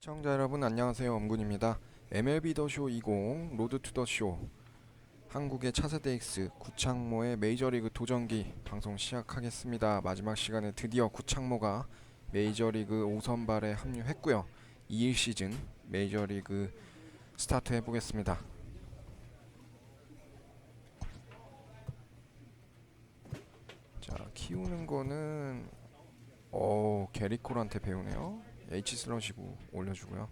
시청자 여러분 안녕하세요. 엄군입니다. MLB 더쇼 20 로드 투 더 쇼 한국의 차세대 X 구창모의 메이저리그 도전기 방송 시작하겠습니다. 마지막 시간에 드디어 구창모가 메이저리그 5선발에 합류했고요. 2일 시즌 메이저리그 스타트 해보겠습니다. 자, 키우는 거는 게리콜한테 배우네요. H 슬러시고 올려주고요.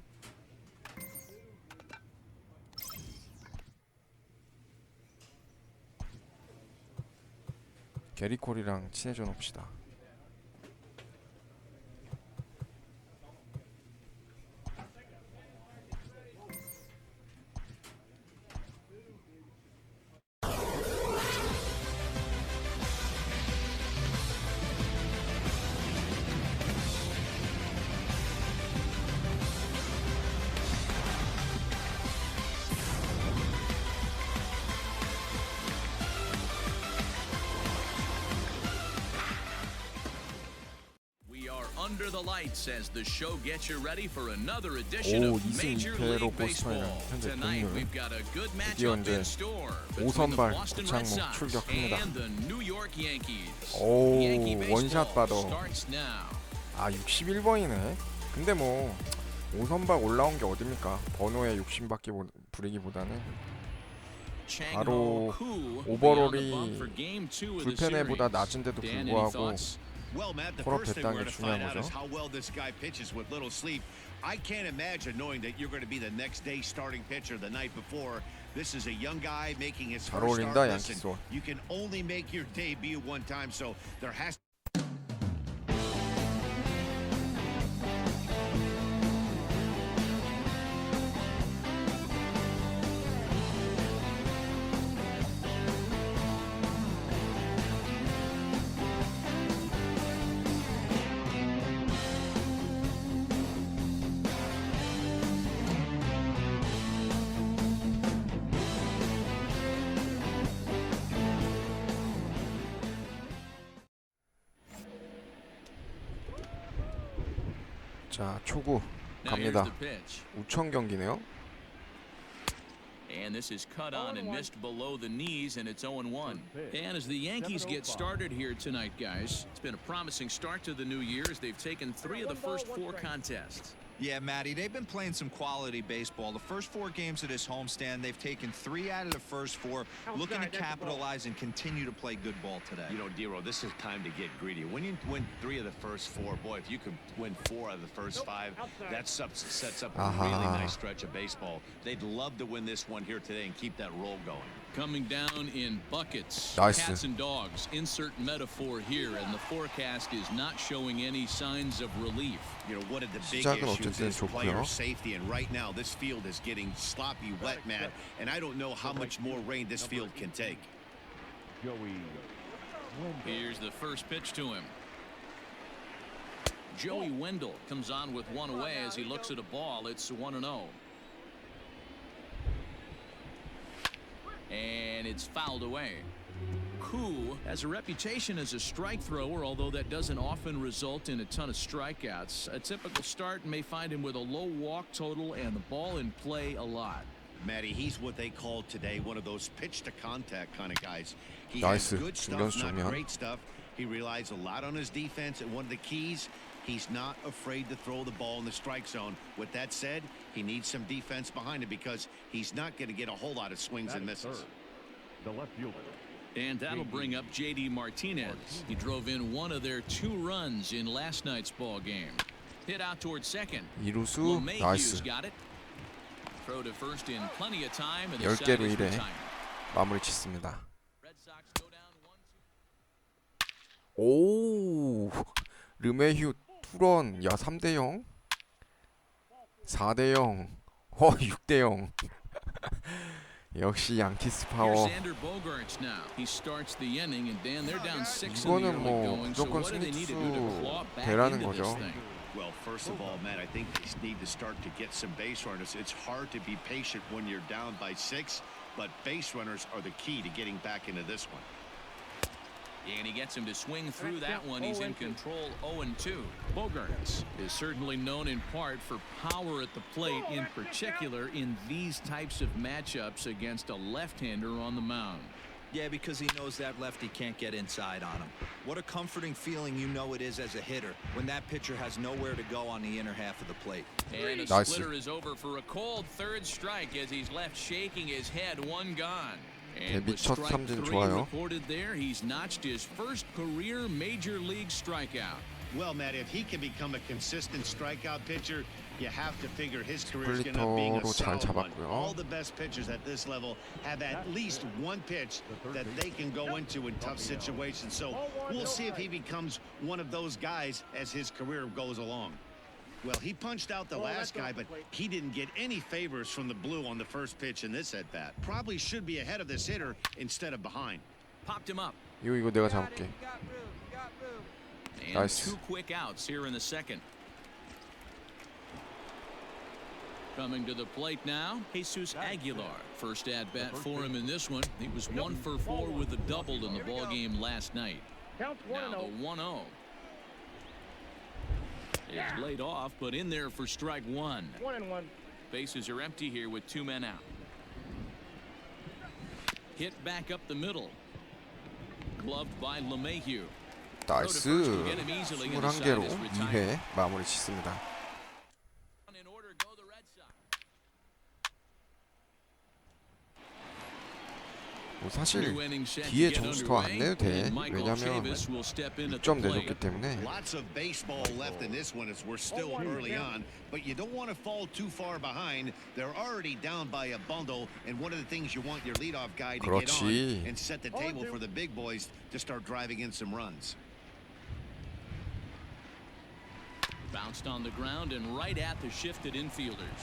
게리콜이랑 친해져 놓읍시다. Under the lights as the show gets you ready for another edition of Major League Baseball. Tonight we've got a good matchup in store between the Boston Red Sox and the New York Yankees. Yankee baseball starts now. 61번이네. 근데 뭐 5선발 올라온 게 어딥니까? 번호에 욕심밖에 부리기보다는 바로 오버롤이 불펜에보다 낮은데도 불구하고 Well, Matt, the 콜업 first thing we're 됐다는 게 going to find out 중요한 is 거죠. how well this guy pitches with little sleep. I can't imagine knowing that you're going to be the next day starting pitcher the night before. This is a young guy making his 잘 first 어울린다, start. Listen, 양키스. you can only make your debut one time, so there has 자, 초구 Now here's the 갑니다. pitch. 우천 경기네요. And this is cut on and missed below the knees, and it's 0-1. And as the Yankees get started here tonight, guys, it's been a promising start to the new year as they've taken 3 of the first 4 contests. Yeah, Matty, they've been playing some quality baseball. The first 4 games of this homestand, they've taken 3 out of the first 4, looking to capitalize and continue to play good ball today. You know, Dero, this is time to get greedy. When you win 3 of the first 4, boy, if you could win 4 out of the first 5, that sets up a really nice stretch of baseball. They'd love to win this one here today and keep that roll going. Coming down in buckets, Nice. cats and dogs, insert metaphor here, and the forecast is not showing any signs of relief. You know, one of the big 시작은 issues 어쨌든 is 좋고요. player safety, and right now this field is getting sloppy wet, Matt, and I don't know how much more rain this field can take. Here's the first pitch to him. Joey Wendell comes on with one away as he looks at a ball. It's 1-0. And it's fouled away. Koo has a reputation as a strike thrower, although that doesn't often result in a ton of strikeouts. A typical start may find him with a low walk total and the ball in play a lot. Matty, he's what they call today one of those pitch to contact kind of guys. He Nice. has good stuff, 중견수 not 정면. great stuff. He relies a lot on his defense, and one of the keys, he's not afraid to throw the ball in the strike zone. With that said, he needs some defense behind him because he's not going to get a whole lot of swings and misses. The left fielder. And that'll bring up J.D. Martinez. He drove in one of their 2 runs in last night's ball game. Hit out towards second. 이루수 LeMahieu's 나이스. got it. Throw to first in plenty of time, and the side 10개로 is 1회 retired. 마무리 짓습니다. Red Sox go down 1-2. 오, 르메휴 투런. 야, 3대0 4대0 6대0 역시 양키스 Here's 파워. Xander Bogaerts now. He starts the inning, and Dan, they're down 6 in the 이거는 early 뭐 going. So 무조건 what do they need to do to 승수 claw back 되라는 into this 거죠. thing? Well, first of all, Matt, I think they need to start to get some base runners. It's hard to be patient when you're down by 6, but base runners are the key to getting back into this one. And he gets him to swing through that one. He's in control 0-2. Bogarts is certainly known in part for power at the plate, in particular in these types of matchups against a left-hander on the mound. Yeah, because he knows that lefty can't get inside on him. What a comforting feeling you know it is as a hitter when that pitcher has nowhere to go on the inner half of the plate. And a Nice. splitter is over for a cold third strike as he's left shaking his head. One gone. And 데뷔 with 첫 strike 삼진 3 좋아요. recorded there, he's notched his first career major league strikeout. Well, Matt, if he can become a consistent strikeout pitcher, you have to figure his career is going to be a 스플리터로 잘 solid one. 잡았고요. All the best pitchers at this level have at least one pitch that they can go into in tough situations. So we'll see if he becomes one of those guys as his career goes along. Well, he punched out the last guy, but he didn't get any favors from the blue on the first pitch in this at-bat. Probably should be ahead of this hitter instead of behind. Popped him up. 이거 내가 잡을게. And Nice. 2 quick outs here in the second. Coming to the plate now, Jesus Aguilar. First at bat for him in this one. He was 1 for 4 with a double in the ball game last night. Now the 1-0 is laid off, but in there for strike 1. 1-1. Bases are empty here with 2 men out. Hit back up the middle. Gloved by LeMahieu. 나이스. 21개로 2회 마무리 짓습니다. In order go the Red Sox. 뭐 사실 New inning set to 뒤에 get 점수 더 안 underway, 내도 돼. and Michael 왜냐면 Chavis will step in at the 6점 plate. 내줬기 때문에. Lots of baseball left in this one as we're still early on, but you don't want to fall too far behind. They're already down by a bundle, and one of the things you want your leadoff guy to get 그렇지. on and set the table for the big boys to start driving in some runs. Bounced on the ground and right at the shifted infielders.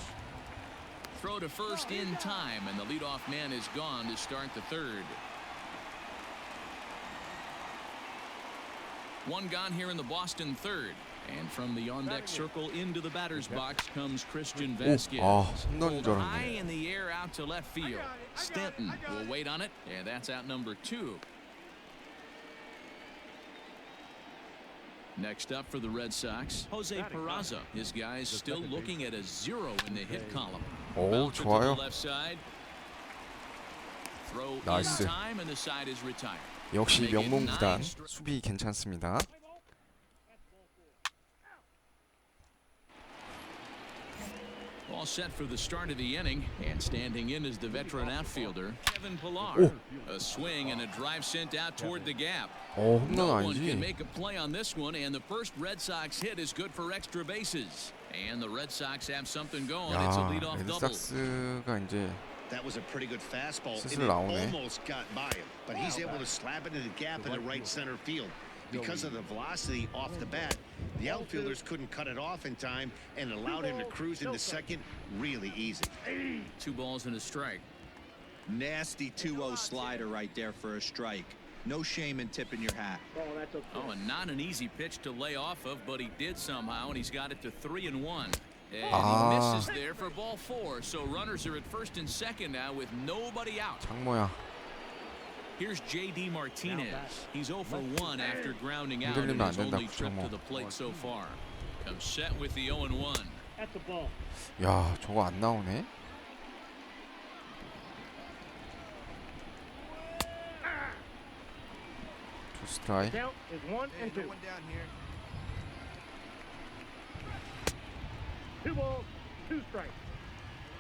Throw to first in time, and the leadoff man is gone to start the third. One gone here in the Boston third. And from the on-deck circle into the batter's box comes Christian Vasquez. 아, 홈런인 줄 High 알았네. in the air out to left field. Stanton will wait on it, and that's out number 2. Next up for the Red Sox, Jose Peraza. His guys still looking at a 0 in the hit column. 오, Bouncer to the 좋아요. left side. Throw 나이스. in time, and the side is retired. 역시 Make it 명문구단 9 수비 괜찮습니다. All set for the start of the inning, and standing in is the veteran outfielder Kevin Pillar. A swing and a drive sent out toward the gap. 홈런 No one can 아니지? make a play on this one, and the first Red Sox hit is good for extra bases. And the Red Sox have something going. It's a 야, leadoff double. 레드삭스가 이제 That was a pretty good fastball, and 슬슬 it 나오네. almost got by him, but he's able to slap it in the gap in the right center field. Because of the velocity off the bat, the outfielders couldn't cut it off in time and allowed him to cruise into second really easy. 2 balls and a strike. Nasty 2-0 slider right there for a strike. No shame in tipping your hat. Oh, and not an easy pitch to lay off of, but he did somehow, and he's got it to 3-1. And he misses there for ball 4. So runners are at first and second now with nobody out. 장모야. Here's J.D. Martinez. He's 0 for 1 after grounding out in 흔들리면 안 his 된다, only trip 구창모. to the plate so far. Comes set with the 0-1. That's a ball. 야, 저거 안 나오네. 투 스트라이크. Count is 1-2. 2 balls, 2 strikes.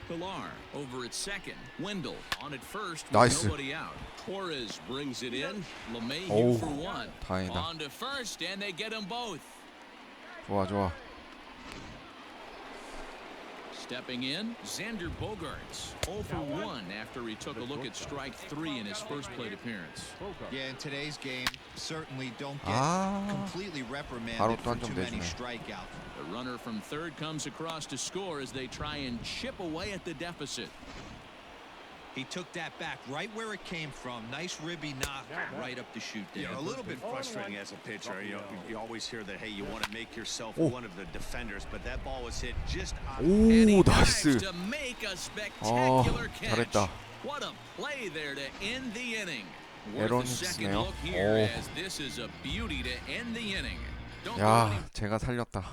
Pilar over at second. Wendell on at first with 나이스. nobody out. Torres brings it in. LeMahieu 오우, for 1. 다행이다. On to first, and they get them both. 좋아, 좋아. Stepping in, Xander Bogarts 0 for 1 after he took a look at strike 3 in his first plate appearance. Yeah, in today's game, certainly don't get 아, completely 바로 reprimanded 또 for 한 점 too many 내주네. strikeouts. The runner from third comes across to score as they try and chip away at the deficit. He took that back right where it came from. Nice ribby knock right up the chute there. You know, a little bit frustrating as a pitcher. You know, you always hear that, hey, you want to make yourself 오. one of the defenders, but that ball was hit just out. And he 오, dives 나이스. to make a spectacular catch. 잘했다. What a play there to end the inning. 에런 Worth a second 힙스네요. look here 오. as this is a beauty to end the inning. Don't go 야, any 제가 살렸다.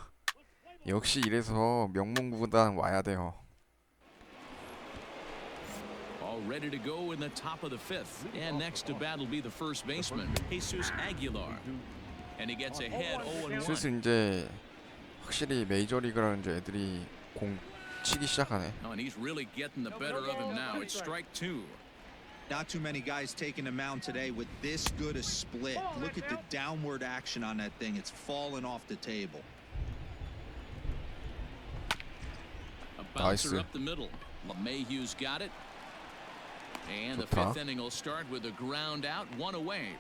역시 이래서 명문구단 와야 돼요. all ready to go in the top of the fifth. And next to bat will be the first baseman, Jesus Aguilar. And he gets ahead 0-1. 슬슬 이제 확실히 메이저리그라는 이제 애들이 공 치기 시작하네. Oh, and he's really getting the better of him now. It's strike two. Not too many guys taking the mound today with this good a split. Look at the downward action on that thing. It's falling off the table. A bouncer Nice. up the middle. LeMahieu's got it. And the 좋다. fifth inning will start with a ground out, one away.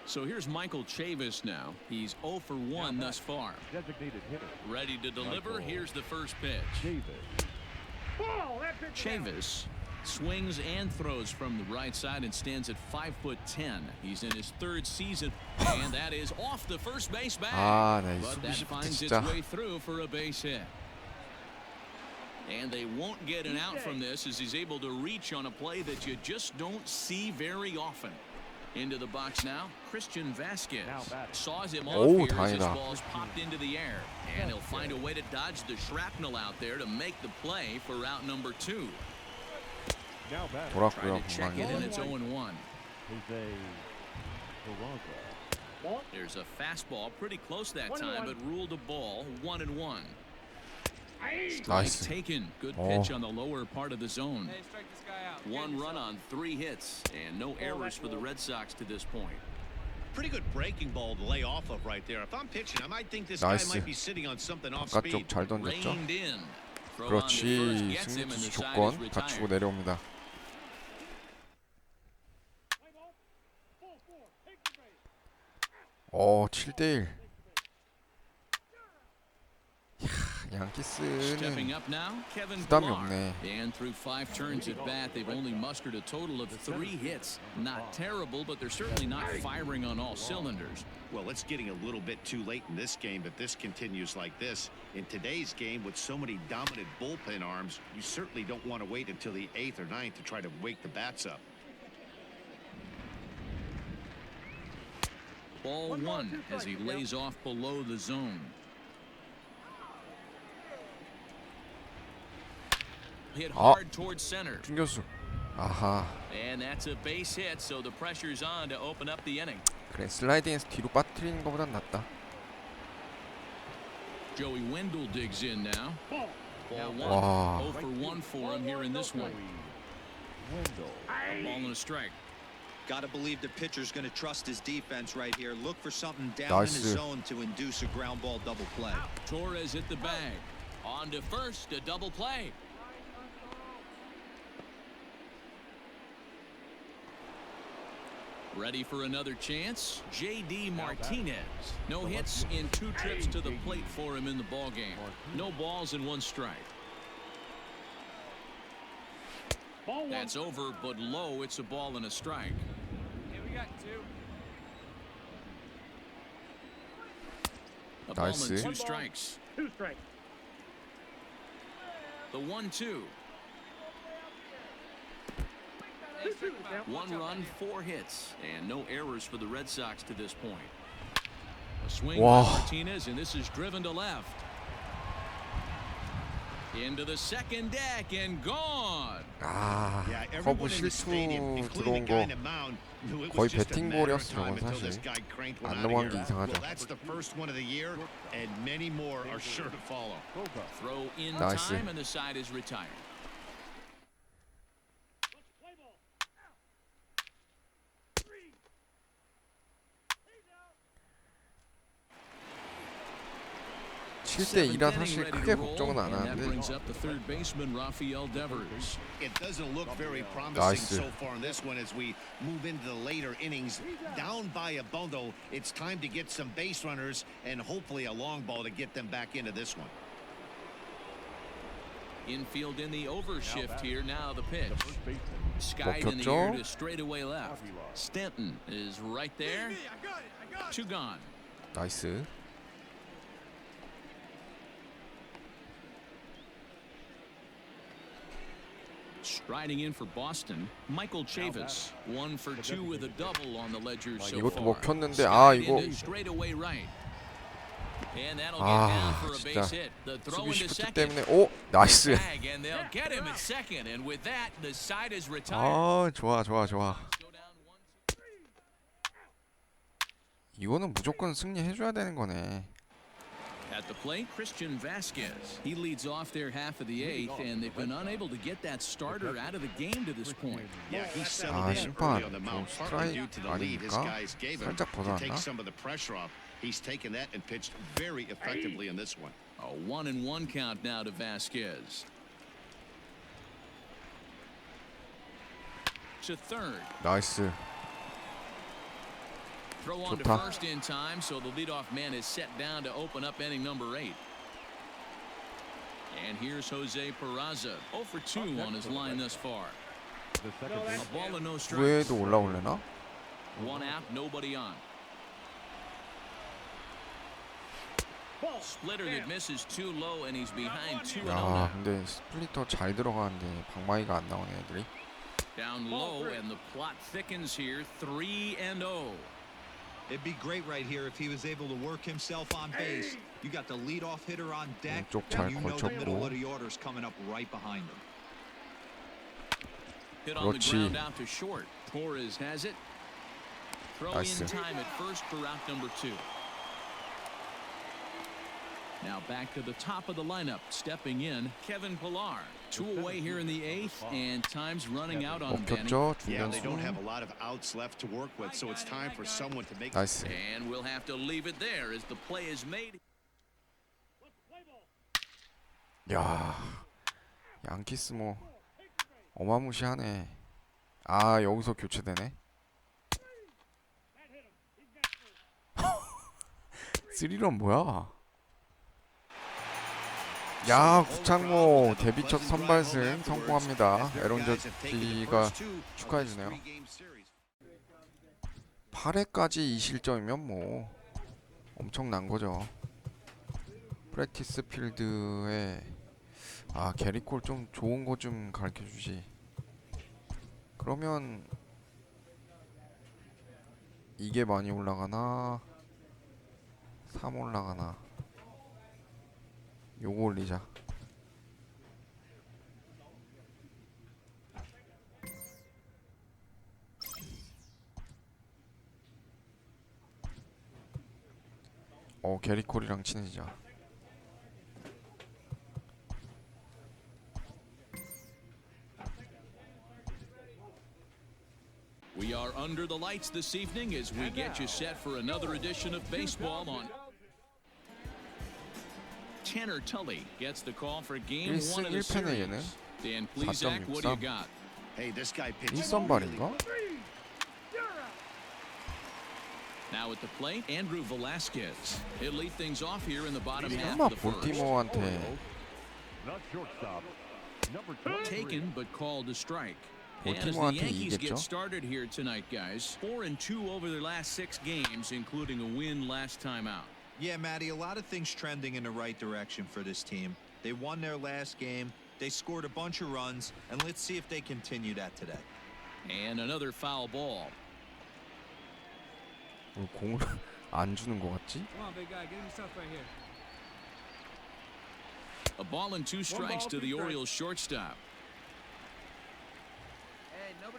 So here's Michael Chavis now. He's 0 for 1 thus far. Designated hitter. Ready to deliver. Here's the first pitch. Ball. That pitch down. Chavis swings and throws from the right side and stands at 5'10". He's in his third season, and that is off the first base bag. 아, 네, But that 수비시부터 finds its 진짜. way through for a base hit. And they won't get an out from this as he's able to reach on a play that you just don't see very often. Into the box now, Christian Vasquez saws him off Oh, here as his 다행이다. ball's popped into the air. And he'll find a way to dodge the shrapnel out there to make the play for route number 2. Now batter. 돌았고요, Trying to check it, and 공방이. it's 0-1. Jose Barranca. Ball. There's a fastball pretty close that time, but ruled a ball 1-1. Strike 나이스. taken. Good Oh. pitch on the lower part of the zone. One run on 3 hits, and no errors for the Red Sox to this point. Pretty good breaking ball to lay off of right there. If I'm pitching, I might think this Nice. guy might be sitting on something off 바깥쪽 speed. 잘 던졌죠. Reined in. Throw on to first 그렇지. gets him, and 승리투수 the side 조건 is 갖추고 retired. 내려옵니다. 어, 7대1. 양키스는 Stepping up now, Kevin 부담이 Pillar. 없네. And through 5 turns at bat, they've only mustered a total of 3 hits. Not terrible, but they're certainly not firing on all cylinders. Well, it's getting a little bit too late in this game if this continues like this. In today's game, with so many dominant bullpen arms, you certainly don't want to wait until the 8th or 9th to try to wake the bats up. Ball 1 as he lays off below the zone. Hit hard towards center. 중견수. 아하. And that's a base hit, so the pressure's on to open up the inning. 그래, 슬라이딩에서 뒤로 빠뜨리는 것보단 낫다. Joey Wendell digs in now. Ball 1. Wow. 0 for 1 for him here in this one. A ball and a strike. Got to believe the pitcher's going to trust his defense right here. Look for something down in Nice. his zone to induce a ground ball double play. Torres hit the bag. On to first, a double play. Ready for another chance? J.D. Martinez. No hits in 2 trips to the plate for him in the ballgame. No balls and 1 strike. Ball 1. That's over, but low. It's a ball and a strike. We got 2. A ball Nice. and 2 strikes. 2 strikes. The 1-2. 2-2. 1 run, 4 hits, and no errors for the Red Sox to this point. A swing Wow. by Martinez, and this is driven to left. Into the second deck and gone. 아, Yeah, 커브 everyone in the stadium, 실투 including 들어온 the guy 거 in the mound, knew it 거의 was just a matter of 배팅볼이었어, time 저건 until this 사실. guy cranked one 안 out of 넘어간 here. 게 이상하죠. Well, that's the first one of the year, and many more are sure to follow. Throw in Nice. time, and the side is retired. Play ball. 7대2라 사실 크게 걱정은 안 And that 하는데 brings up the third baseman, Rafael Devers. It doesn't look very promising Nice. so far in this one as we move into the later innings. Down by a bundle, it's time to get some base runners and hopefully a long ball to get them back into this one. Infield in the overshift here. Now the pitch. Skied in the 먹혔죠? air to straightaway left. Stanton is right there. 2 gone. 나이스. Striding in for Boston, Michael Chavis, 1 for 2 with a double on the ledger so 이것도 far. 먹혔는데 아 Slide 이거 into straightaway right. And that'll get 아 down for a 진짜 base hit. The throw 수비 into 시프트 second. 때문에 오 나이스. Tag, and they'll get him at second. And with that, the side is retired. 아 좋아 좋아 좋아. Go down 1-2. 이거는 무조건 승리해줘야 되는 거네. At the plate, Christian Vasquez. He leads off their half of the eighth, and they've been unable to get that starter out of the game to this point. Yeah, he settled 아 in 심판 early on the 좀 mound, partly due to the lead his 아닙니까? guys gave him 살짝 to take 벗어났나? some of the pressure off. He's taken that and pitched very effectively in this one. A 1-1 count now to Vasquez. To third. 나이스. Throw on to 좋다. first in time, so the leadoff man is set down to open up inning number 8. And here's Jose Peraza, 0 for 2 on his line thus far. A ball and no strikes. 후에도 올라올래나? 1 out, nobody on. Splitter that misses too low, and he's behind 2-0 야 now. 근데 스플리터 잘 들어가는데 방망이가 안 나오네 애들이. Down low, and the plot thickens here, 3-0. It'd be great right here if he was able to work himself on base. You got the leadoff hitter on deck, 왼쪽 잘 and you know the middle 걸쳤고. of the order's coming up right behind him. Hit on the 그렇지. ground out to short. Torres has it. Throw 나이스. in time at first for out number 2. Now back to the top of the lineup. Stepping in, Kevin Pillar. 2 away here in the 8th, and time's running out on Benny. 먹혔죠 Yeah, they don't have 중견수. a lot of outs left to work with, so it's time for someone to make. 나이스. And we'll have to leave it there as the play is made. 야 양키스 뭐 어마무시하네. 아 여기서 교체되네. 3런 뭐야? 야 구창모 데뷔 첫 선발승 성공합니다. 에런 저지가 축하해주네요. 8회까지 이 실점이면 뭐 엄청난 거죠. 프랙티스 필드에 아 게리콜 좀 좋은 거 좀 가르쳐 주지. 그러면 이게 많이 올라가나 3 올라가나 요거 올리자. 게리콜이랑 친해지자. We are under the lights this evening as we get you set for another edition of baseball on. Tanner Tully gets the call for game 1 1승 of the 1패네 얘는. series. Dan Plesac, what do you 4.63. got? Hey, this guy pitched. 일선발인가? Now at the plate, Andrew Velasquez. He'll lead things off here in the bottom half 설마 of the first. 볼티모어한테 Taken but called to strike. And as the 볼티모어한테 Yankees 이기겠죠? get started here tonight, guys, 4-2 over their last 6 games, including a win last time out. Yeah, Matty, a lot of things trending in the right direction for this team. They won their last game, they scored a bunch of runs, and let's see if they continue that today. And another foul ball. 공을 안 주는 것 같지? Come on, big guy, get him stuff right here. A ball and 2 strikes to the Orioles shortstop.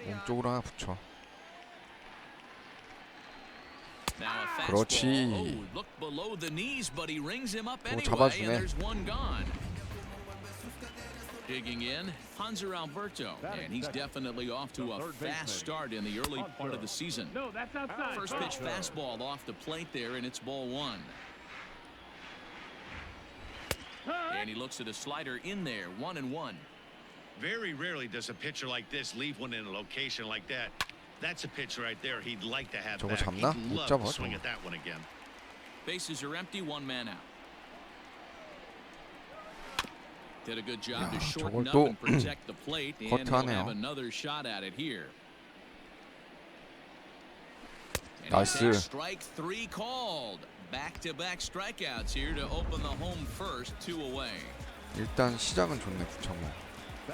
몸쪽으로 하나 붙여. Now a 그렇지. fastball. Oh, look below the knees, but he rings him up anyway, 잡아주네. and there's one gone. Digging in, Hanser Alberto, and he's definitely off to a fast start in the early part of the season. No, that's outside. First pitch fastball off the plate there, and it's ball 1. And he looks at a slider in there, 1-1. Very rarely does a pitcher like this leave one in a location like that. That's a pitch right there he'd like to have 저거 back. 잡나? He'd 못 love 잡아, to swing 저거. at that one again. Bases are empty, 1 man out. Did a good job 야, to shorten 저걸 up 또 and protect the plate, and he'll 커트하네요. have another shot at it here. And he 나이스. takes strike 3 called. Back-to-back strikeouts here to open the home first, 2 away. 일단 시작은 좋네 구창모.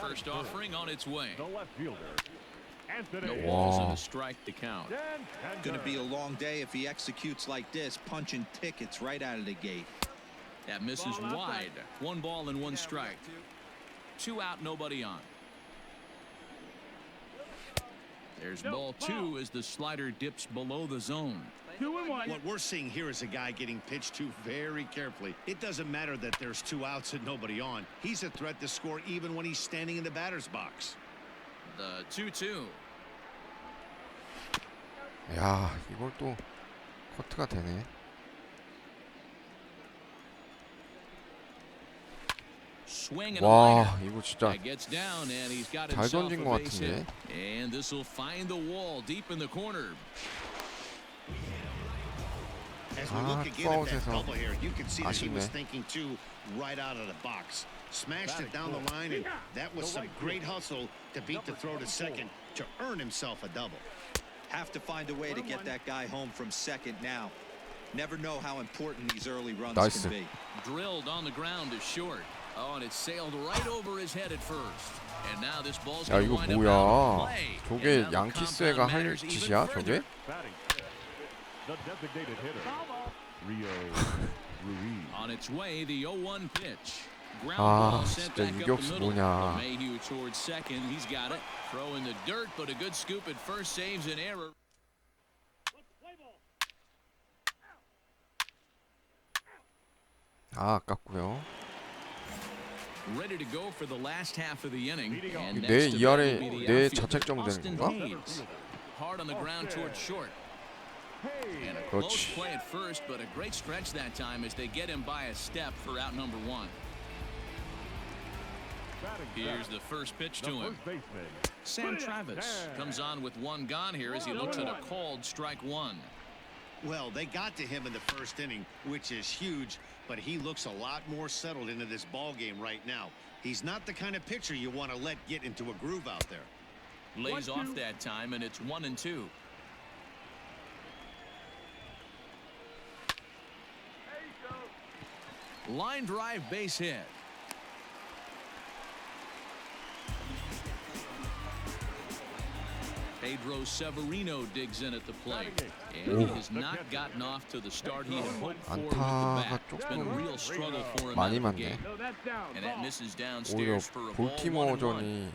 First offering on its way. The left fielder, No Anthony. balls and a strike to count. Going to be a long day if he executes like this, punching tickets right out of the gate. That misses wide. 1 ball and 1 strike. 2 out, nobody on. There's ball 2 as the slider dips below the zone. 2-1. What we're seeing here is a guy getting pitched to very carefully. It doesn't matter that there's 2 outs and nobody on. He's a threat to score even when he's standing in the batter's box. The 2-2. 야, 이걸 또 커트가 되네. Swing and a 와, liner. 이거 진짜 That gets down and he's got 잘 himself 던진 a 것 base 같은데. hit. And this will find the wall deep in the corner. As we look again at that 투아웃에서 double here, you can see that he was 아쉽네. thinking too right out of the box. Smashed it down the line, and that was some great hustle to beat the throw to second to earn himself a double. Have to find a way to get that guy home from second now. Never know how important these early runs Nice. can be. Drilled on the ground to short. Oh, and it sailed right over his head at first. And now this ball's 야, going to 이거 wind up out of 뭐야? play. 저게 And now the 양키스 compound 애가 할 matters even 짓이야, further. 저게? Batting the designated hitter, Rio Ruiz. On its way, the 0-1 pitch. Ground 아, ball sent 진짜 back up 유격수 the middle. 뭐냐. Mayhew towards second. He's got it. Throw in the dirt, but a good scoop at first saves an error. 아, 아깝고요. Ready to go for the last half of the inning. And 내 next to 이 아래 that will be the 내 outfielder, 자책점 되는 Austin 건가? Hayes. Hard on the ground towards short. And a close 그렇지. play at first, but a great stretch that time as they get him by a step for out number 1. Here's the first pitch to him. First baseman, Sam Travis comes on with 1 gone here as he looks at a called strike 1. Well, they got to him in the first inning, which is huge, but he looks a lot more settled into this ball game right now. He's not the kind of pitcher you want to let get into a groove out there. Lays off that time, and it's 1-2. Line drive base hit. Pedro Severino digs in at the plate, and he has not gotten off to the start he had hoped for with the bat. It's been a real struggle for him out 많이 of the 맞네. gate. No, that's down. And that misses 오히려 downstairs for a ball 1-1. 볼티모어전이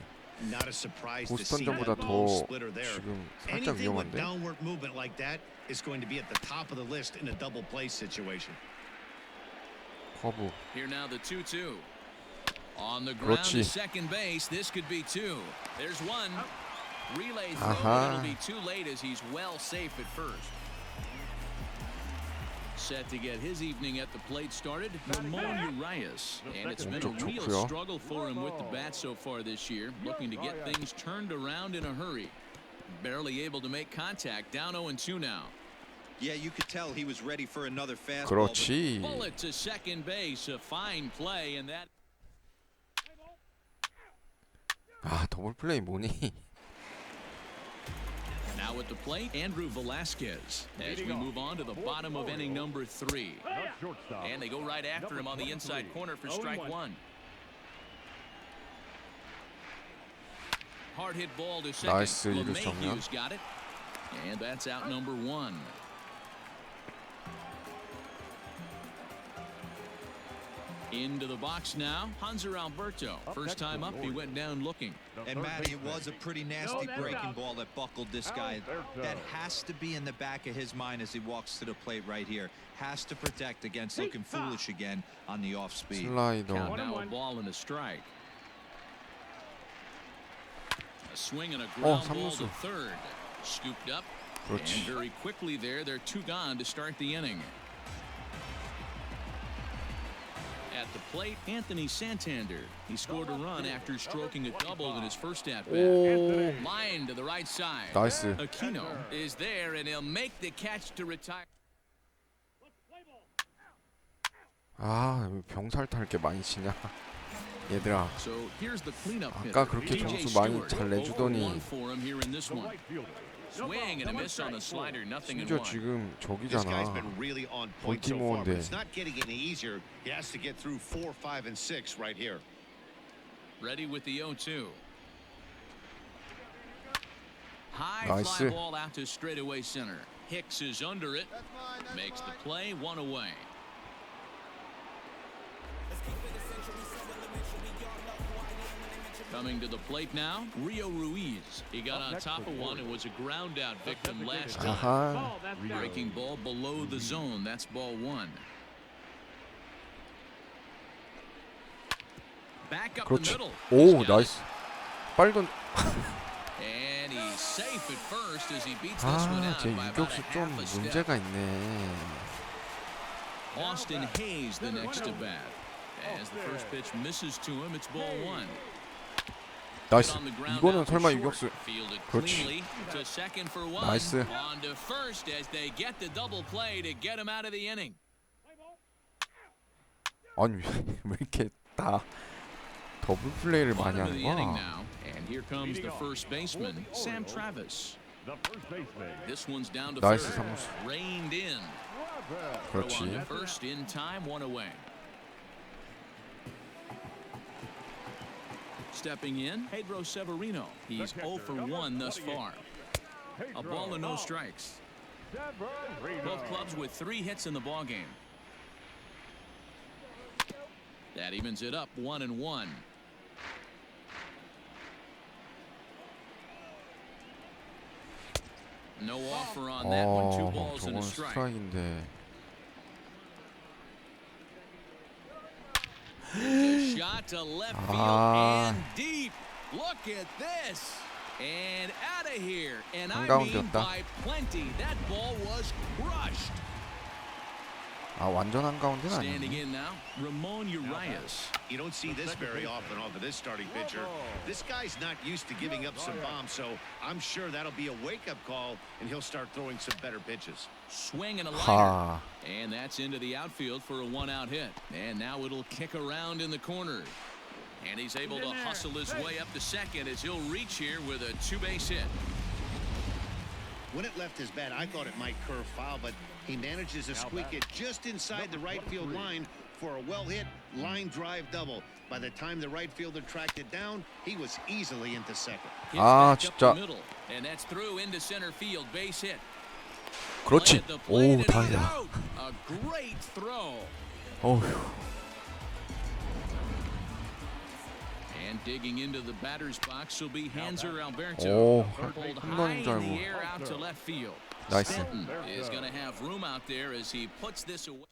Not a surprise to see 보스턴전보다 that ball 더 splitter there. 지금 살짝 Anything with 위험한데? downward movement like that is going to be at the top of the list in a double play situation. 커브. Here now the 2-2. On the ground 그렇지. to second base. This could be 2. There's 1. Relay throw, 아하. but it'll be too late as he's well safe at first. Set to get his evening at the plate started, Ramon Urias. And it's been a 엄청 real 좋고요. struggle for him with the bat so far this year, looking to get things turned around in a hurry. Barely able to make contact, down 0-2 now. Yeah, you could tell he was ready for another fastball. 그렇지. Bullet to second base, a fine play, and that. 아, 더블 플레이 뭐니? Now at the plate, Andrew Velasquez. As we move on to the bottom of inning number 3. not shortstop. And they go right after him on the inside corner for strike 1. Hard hit ball to second. 나이스, 이루 정면. LeMahieu's got it. And that's out number 1. Into the box now, Hanser Alberto. First time up, he went down looking. And Matty, it was a pretty nasty breaking ball that buckled this guy. That has to be in the back of his mind as he walks to the plate right here. Has to protect against looking foolish again on the off speed. Count 슬라이더. now a ball and a strike. A swing and a ground ball 삼루수. to third. Scooped up. 그렇지. And very quickly there, they're 2 gone to start the inning. At the plate, Anthony Santander. He scored a run after stroking a double in his first at-bat. 오. Line to the right side. 나이스. Aquino is there, and he'll make the catch to retire. 아, 병살 탈 게 많이 치냐? 얘들아. So here's the cleanup 아까 hitter, 그렇게 DJ 점수 많이 Stewart. 잘 내주더니 0-1 for him here in this The one. right fielder, Swing and a miss on the slider, nothing in 심지어 1. 지금 This guy's 저기잖아. been really on point so far, but 볼티모어인데. it's not getting any easier. He has to get through 4, 5, and 6 right here. Ready with the 0-2. High Nice. fly ball out to straightaway center. Hicks is under it. Makes the play, 1 away. Coming to the plate now, Rio Ruiz. He got on top of one and was a ground out victim last time. 아하. Breaking ball below the zone. That's ball 1. Back up the 그렇지. middle. 오, 나이스. 빨리 던. And he's safe at first as he beats this one 아, out 제 by about 유격수 a 좀 half a step. 문제가 있네. Austin Hayes the next to bat. As the first pitch misses to him, it's ball 1. 나이스. On the ground 이거는 out to 설마 short. 유격수. Fielded 그렇지. cleanly to second for 1. 나이스. On to first as they get the double play to get him out of the inning. 아니 왜 이렇게 다 더블 플레이를 많이 Bottom of 하는 the inning 거야? now, and here comes the first baseman, Sam Travis. The first baseman. This one's down to 나이스 third. 삼루수. Reined in. Throw on 그렇지. to first in time, 1 away. Stepping in, Pedro Severino. He's 0 for 1 thus far. A ball and no strikes. Both clubs with 3 hits in the ballgame. That evens it up, 1-1. No offer on that one. 2 balls and a 저건 strike. 스트라이크인데. A shot to left field and deep. Look at this. And out of here. And I mean 한가운데였다. by plenty. That ball was crushed. 아, 완전 한가운데는 Standing 아니네. in now, Ramon Urias. You don't see this very often off of this starting pitcher. This guy's not used to giving up some bombs, so I'm sure that'll be a wake-up call, and he'll start throwing some better pitches. Swing and a liner. 하. And that's into the outfield for a 1-out hit. And now it'll kick around in the corner. And he's able to hustle his way up to second as he'll reach here with a 2-base hit. When it left his bat, I thought it might curve foul, but he manages to squeak it just inside the right field line for a well-hit line drive double. By the time the right fielder tracked it down, he was easily into second. Hit 아, back up 진짜. the middle, and that's through into center field, base hit. 그렇지. Play at the plate, 오, and he's 다행이다. out. A great throw. 어휴. And digging into the batter's box will be Hanser 오, Alberto. Pulled high 홈런인 줄 in the 알고. air out to left field. 나이스. Stanton is going to have room out there as he puts this away.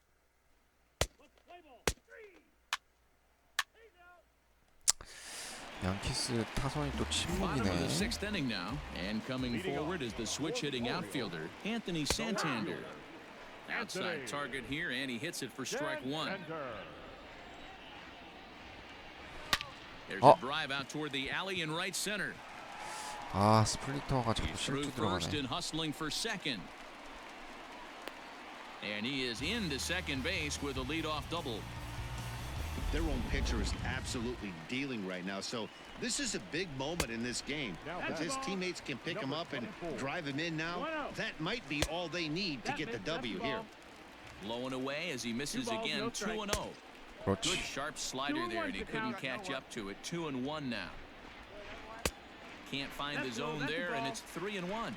양키스 타선이 또 Bottom of 침묵이네. the 6th inning now, and coming forward is the switch-hitting outfielder Anthony Santander. Outside target here, and he hits it for strike 1. There's a drive out toward the alley in right center. 아, 스플리터가 자꾸 He's through 실수 first 들어가네. and hustling for second. And he is into second base with a leadoff double. Their own pitcher is absolutely dealing right now, so this is a big moment in this game. If his teammates can pick him up and drive him in now, that might be all they need to get the W here. Low and away as he misses again, 2-0. Good 그렇지. sharp slider there, and he couldn't catch up to it. 2-1 now. Can't find the zone there, and it's 3-1.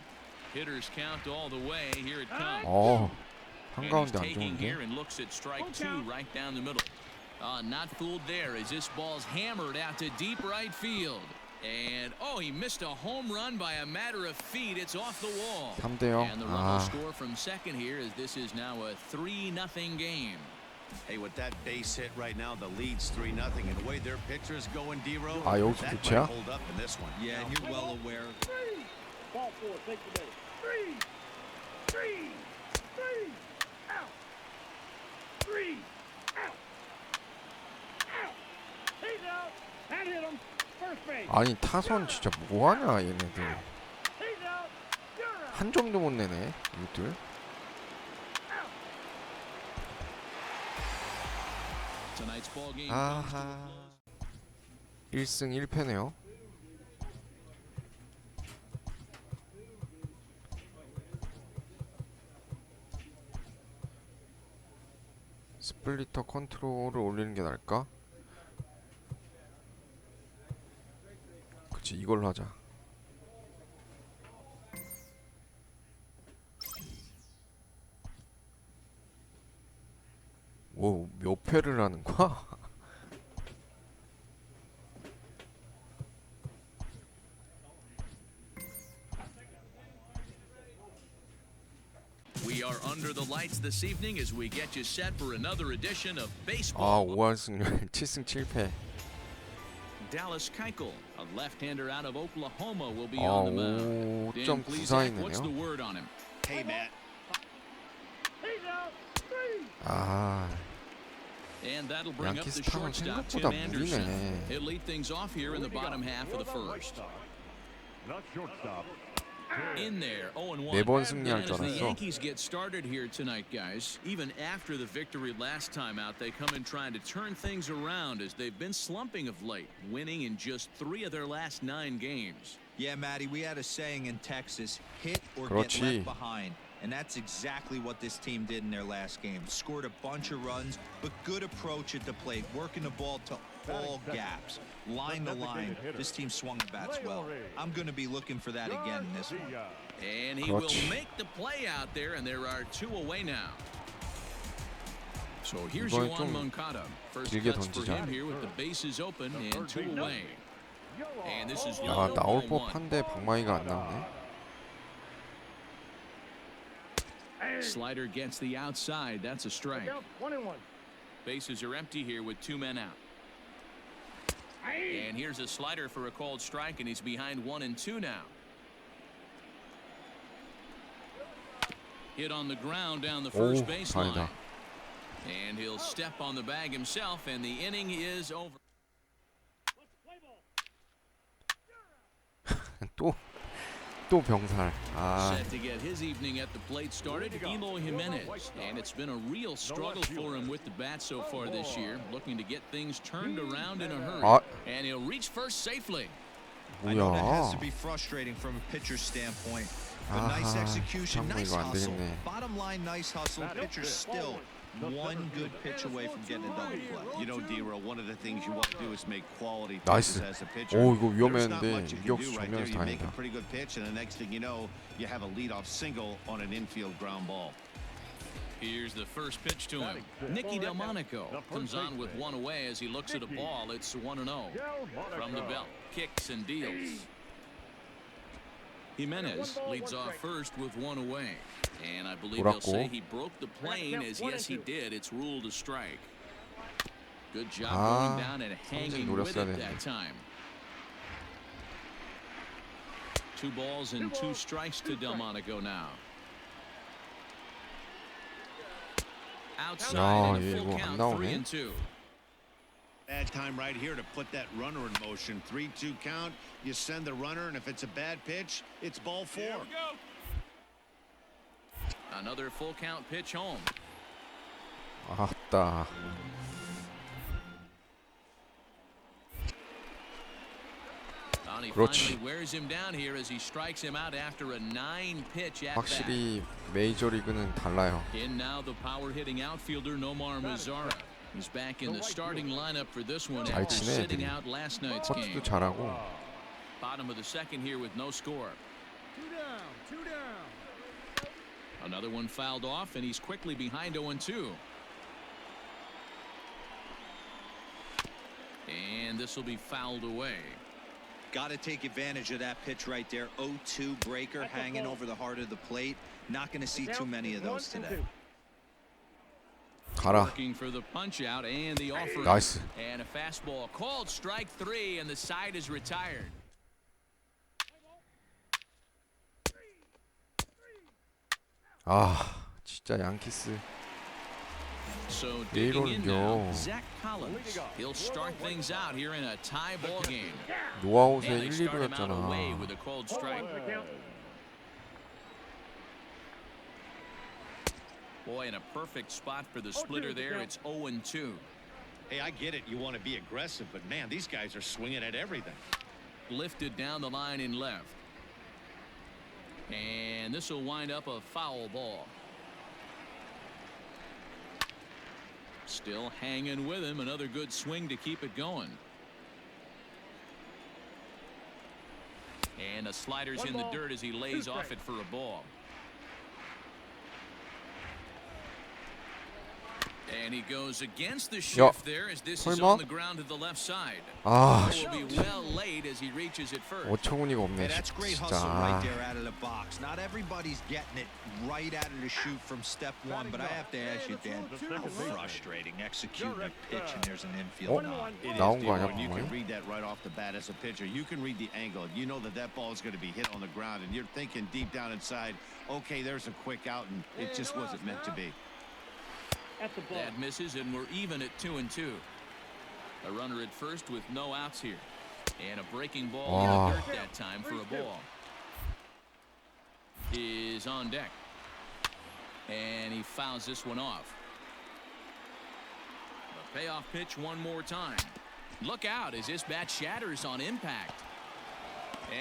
Hitters count all the way. Here it comes. 어, And he's 한가운데 안 taking here 좋은데. and looks at strike 2 right down the middle. Not fooled there as this ball's hammered out to deep right field. And oh, he missed a home run by a matter of feet. It's off the wall. 3대0. And the run will 아, score from second here as this is now a 3-0 game. Hey, with that base hit right now, the lead's 3-0, and the way their pitcher is going, D-Row, 아, 여기서 that 교체야? might hold up in this one. Yeah, and you're well aware. Ball 4, take the base. Three, out. 3, out. Out. He's out. And hit him. First base. 아니 타선 진짜 뭐하냐 얘네들. He's out. You're out. 한 점도 못 내네 이들. Tonight's ball game. 아하. 1승 1패네요. 스플리터 컨트롤을 올리는 게 나을까? 그렇지, 이걸로 하자. 뭐 몇 회를 하는 거야? We are under the lights this evening as we get you set for another edition of 아, baseball. 5할 승률 7승 7패. Dallas Keuchel, a left-hander out of Oklahoma, will be 아, on the mound. Dan Plesac, what's the 5.94이네요. word on him? Hey, Matt. He's out. Three. 아, And that'll bring up 양키스 the 타운 shortstop, Tim 생각보다 Anderson. 무리네. He'll lead things off here in the bottom half of the first. Not shortstop. In there, 0-1. 네 번 승리할 And 줄 as the 알았어. Yankees get started here tonight, guys, even after the victory last time out, they come in trying to turn things around as they've been slumping of late, winning in just 3 of their last 9 games. Yeah, Matty, we had a saying in Texas, hit or 그렇지. get left behind. And that's exactly what this team did in their last game. Scored a bunch of runs, but good approach at the plate, working the ball to all gaps. Line to line, this team swung the bats well. I'm going to be looking for that again in this one. And he will 그렇지. make the play out there, and there are 2 away now. So here's 이번엔 Yoan 좀 Moncada. First 길게 cuts for 던지자. him here with the bases open and 2 away. And this is 야, low, 나올 0-1. 법한데 방망이가 안 나오네. Slider gets the outside. That's a strike. Count 1-1. Bases are empty here with 2 men out. And here's a slider for a called strike, and he's behind 1-2 now. Hit on the ground down the first 오, baseline. 다행이다. And he'll step on the bag himself, and the inning is over. 또 병살. 아, Set to get his evening at the plate started, Eloy Jimenez. And it's been a real struggle for him with the bat so far this year, looking to get things turned around in a hurry. 아, And he'll reach first safely. I know that has to 뭐야? be frustrating from a pitcher's standpoint. But nice 아하, execution, 참고 nice 이거 안 hustle. 되겠네. Bottom line, nice hustle. Pitcher's still one good pitch away from getting a double play. You know, D-Roll, one of the things you want to do is make quality 나이스. pitches as a pitcher. 오, 이거 There's not 위험했는데 much you can 유격수 do right there. 정면에서 You make a 다행이다. pretty good pitch, and the next thing you know, you have a leadoff single on an infield ground ball. Here's the first pitch to him. Nicky Delmonico comes on with 1 away as he looks at a ball. It's 1-0. From the belt, kicks and deals. Jimenez leads off first with 1 away. And I believe they'll say he broke the plane, as yes he did. It's ruled a strike. Good job going down and hanging with it that time. 2 balls and 2 strikes to Delmonico now. Outside 야, and a 얘 full 이거 안 count, 나오네. 3-2. Bad time right here to put that runner in motion. 3-2 count. You send the runner, and if it's a bad pitch, it's ball 4. Another full count pitch home. 아따. Donnie 그렇지. finally wears him down here as he strikes him out after a 9-pitch at bat. 확실히 메이저리그는 달라요. In now the power hitting outfielder Nomar Mazara. He's back in the starting lineup for this one 잘 after 치네, sitting 애들이. out last night's game. 커트도 잘하고. Bottom of the second here with no score. 2 down. 2 down. Another one fouled off, and he's quickly behind 0-2. And this will be fouled away. Got to take advantage of that pitch right there. 0-2 breaker hanging over the heart of the plate. Not going to see too many of those today. 가라. Looking for the punch out and the offer. 나이스. And a fastball called strike 3, and the side is retired. 아, 진짜 양키스. So 왜 digging in now, 이러는겨? Zach Collins. He'll start things out here in a tie ball game. 노아웃에 And they 1, start him out away 2루였잖아. with a called strike. Boy, in a perfect spot for the splitter there. It's 0-2. Hey, I get it. You want to be aggressive, but man, these guys are swinging at everything. Lifted down the line in left. And this will wind up a foul ball. Still hanging with him. Another good swing to keep it going. And the slider's in the dirt as he lays off it for a ball. And he goes against the shift there as this is on the ground to the left side. 아, Will be well laid as he reaches it first. 어처구니가 없네. Yeah, that's great hustle right 진짜. there out of the box. Not everybody's getting it right out of the chute from step one, but I have to ask you, Dan, how frustrating executing a pitch and there's an infield knock. It is, 나온 거 아니야, Dion. You can 방금? read that right off the bat as a pitcher. You can read the angle. You know that that ball is going to be hit on the ground, and you're thinking deep down inside, okay, there's a quick out, and it just wasn't meant to be. That misses, and we're even at 2-2. A runner at first with no outs here. And a breaking ball in the dirt that time for a ball. Is on deck. And he fouls this one off. The payoff pitch one more time. Look out as this bat shatters on impact.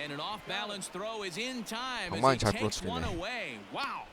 And an off-balance throw is in time as he takes one away. Wow.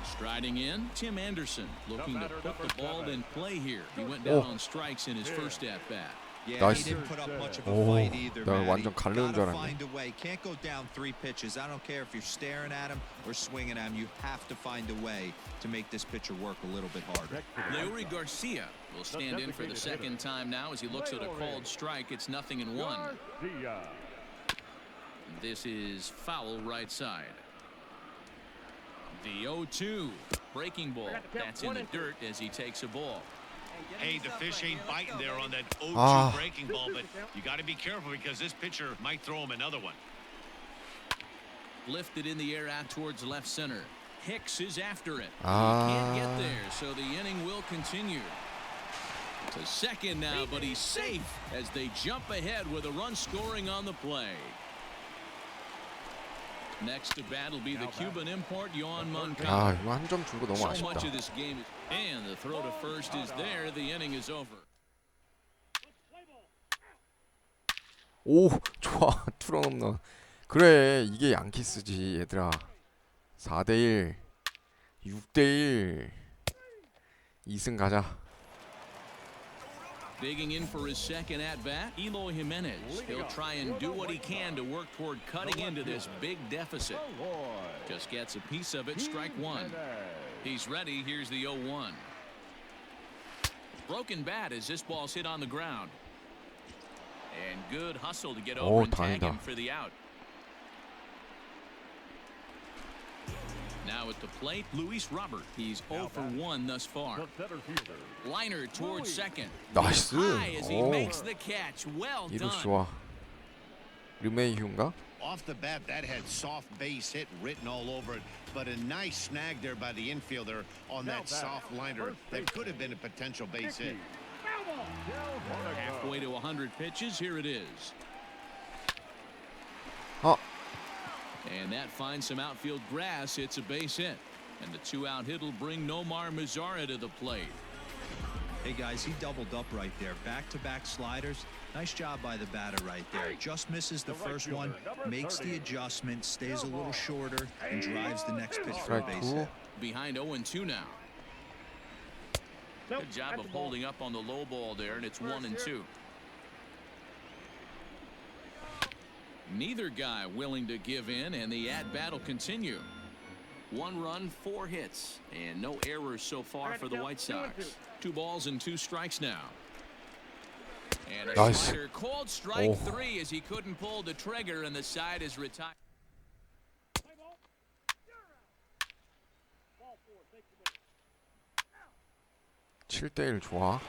Striding in, Tim Anderson looking to put the ball in play here. He went down on strikes in his first at-bat. Yeah, he didn't put up much of a fight either, 나 man. 완전 가르는 줄 Gotta 알았네. find a way. Can't go down 3 pitches. I don't care if you're staring at him or swinging at him. You have to find a way to make this pitcher work a little bit harder. Leury Garcia will stand in for the second time now as he looks at a called strike. It's 0-1. This is foul right side. The 0-2 breaking ball. That's in the dirt as he takes a ball. Hey, the fish ain't biting there on that 0-2 breaking ball, but you got to be careful because this pitcher might throw him another one. Lifted in the air out towards left center. Hicks is after it. He can't get there, so the inning will continue. To second now, but he's safe as they jump ahead with a run scoring on the play. Next to bat will be the Cuban import, Yohan Moncada. 이거 한 점 주고 너무 So much 아쉽다. of this game is, and the throw to first is there. The inning is over. 오, 좋아. 투런 홈런. 그래, 이게 양키스지, 얘들아. 4대1, 6대1. 2승 가자. Digging in for his second at-bat, Eloy Jimenez. He'll try and do what he can to work toward cutting into this big deficit. Just gets a piece of it, strike one. He's ready, here's the 0-1. Broken bat as this ball's hit on the ground. And good hustle to get over and tag him for the out. Now at the plate, Luis Robert. He's 0 for 1 thus far. Liner towards second. 나이스. High as he 오, makes the catch. Well 이루 done. 좋아. 르메이휴인가? Off the bat, that had soft base hit written all over it, but a nice snag there by the infielder on that soft liner that could have been a potential base hit. Halfway to 100 pitches. Here it is. And that finds some outfield grass. It's a base hit. And the 2-out hit will bring Nomar Mazara to the plate. Hey, guys, he doubled up right there. Back-to-back sliders. Nice job by the batter right there. Just misses the first one, makes the adjustment, stays a little shorter, and drives the next pitch for a base hit. Behind 0-2 now. Good job of holding up on the low ball there, and it's 1-2. Neither guy willing to give in, and the at-bat will continue. 1 run, 4 hits, and no errors so far for the White Sox. 2 balls and 2 strikes now. And a slider called strike 3 as he couldn't pull the trigger, and the side is retired. 7대1 좋아.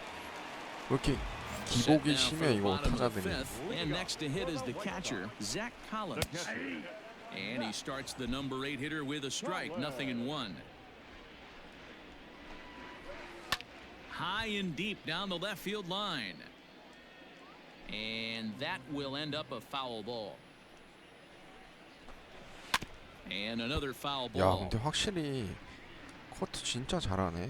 왜 이렇게 기복이 심해 이거 타자들이. And next to hit is the catcher, Zach Collins. And he starts the number 8 hitter with a strike, 0-1. High and deep down the left field line. And that will end up a foul ball. And another foul 야, ball. 근데 확실히 커트 진짜 잘하네.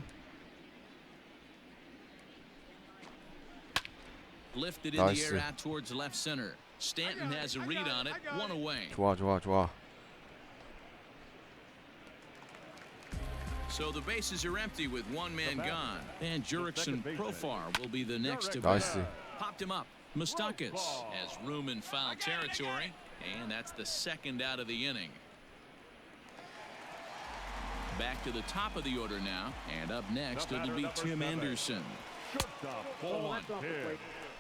Lifted in the air out towards left center. Stanton has a read on it, 1 away. 좋아, 좋아, 좋아. So the bases are empty with 1 man gone. And Jurickson Profar will be the next to bat. 나이스. Popped him up. Moustakas has room in foul territory, and that's the second out of the inning. Back to the top of the order now, and up next it'll be Tim Anderson. Shortstop, Ball one.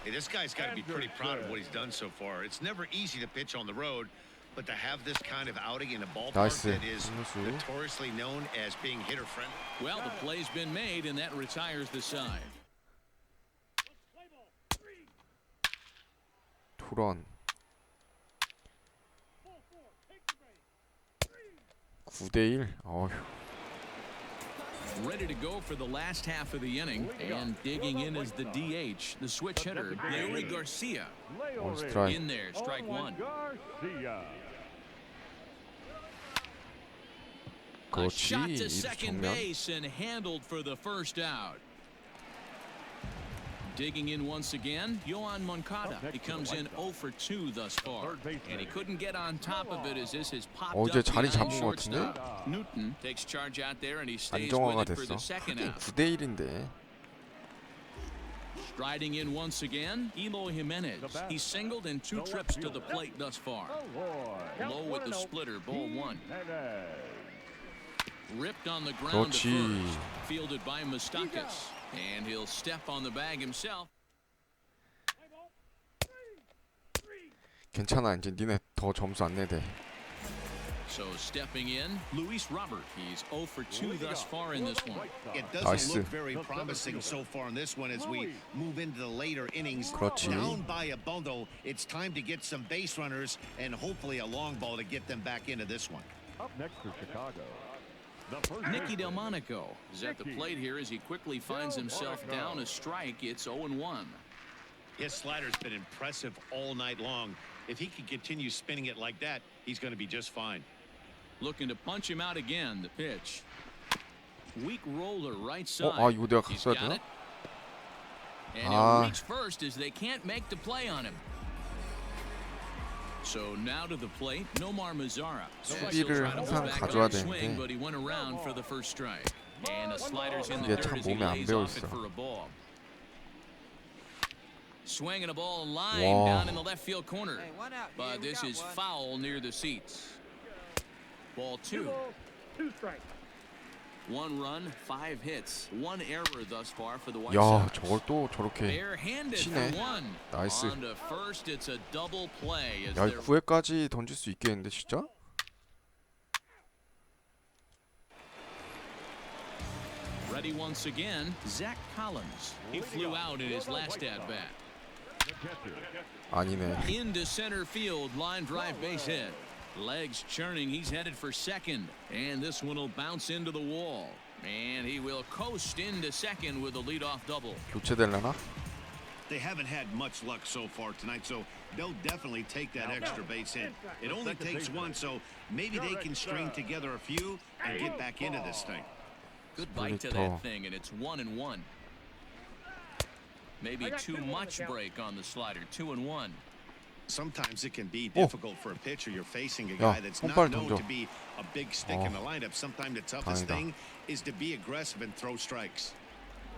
Hey, this guy's got to be pretty proud of what he's done so far. It's never easy to pitch on the road, but to have this kind of outing in a ballpark 나이스. that is notoriously known as being hitter friendly. Well, the play's been made, and that retires the side. 투런 9대1. 어휴. Ready to go for the last half of the inning, and digging in is the DH, the switch hitter, Larry Garcia. 원 스트라이크. In there, strike one. Garcia. A 그렇지. shot to 이루 second 정면. base and handled for the first out. Digging in once again, Yohan Moncada. He comes in 0 for 2 thus far, and he couldn't get on top of it as this has popped 이제 up 자리 behind 잡은 것 같은데? shortstop. Newton takes charge out there, and he stays 안정화가 with it for 됐어. the second 하긴 out. 9대1인데. Striding in once again, Eloy Jimenez. He's singled in 2 trips to the plate thus far. Low with the splitter, ball 1. Ripped on the ground to 그렇지. first. Fielded by Moustakas. And he'll step on the bag himself. 괜찮아. 이제 니네 더 점수 안 내대. So stepping in, Luis Robert. He's 0 for 2 thus far in this one. It doesn't 나이스. look very promising so far in this one as we move into the later innings. 그렇지. Down by a bundle, it's time to get some base runners and hopefully a long ball to get them back into this one. Up next for Chicago. The first Nicky baseman. Delmonico is at the plate here as he quickly finds himself down a strike. It's 0-1. His slider's been impressive all night long. If he can continue spinning it like that, he's going to be just fine. Looking to punch him out again. The pitch. Weak roller right side. 아, 이거 내가 He's 갔어야 got 되나? it. And 아. he'll reach first as they can't make the play on him. So now to the plate, Nomar Mazara. 수비를 항상 가져야 swing, 되는데 but he went around for the first strike. And a slider's in 이게 the 참 third as he 몸에 안 lays 배어 off it 있어. for a ball. Swinging a ball line 와. down in the left field corner. But this is foul near the seats. Ball 2. 2 strikes. 1 run, 5 hits, 1 error thus far for the White 야, Sox. 저걸 또 저렇게. Barehanded 치네. for 1. 나이스. On to first, it's a double play as 야, they're 9회까지 던질 수 있겠는데 진짜? ready once again. Zach Collins. He flew out in his last at bat. The catcher. 아니네. Into center field, line drive base hit. Legs churning, he's headed for second. And this one will bounce into the wall. And he will coast into second with a leadoff double. 교체될라나? They haven't had much luck so far tonight, so they'll definitely take that extra base hit. It only takes one, so maybe they can string together a few and get back into this thing. Good bite to that thing, and it's 1-1. Maybe too much break on the slider. 2-1. Sometimes it can be difficult for a pitcher. You're facing a 야, guy that's 손발 not known 던져. to be a big stick in the lineup. Sometimes the toughest 다행이다. thing is to be aggressive and throw strikes.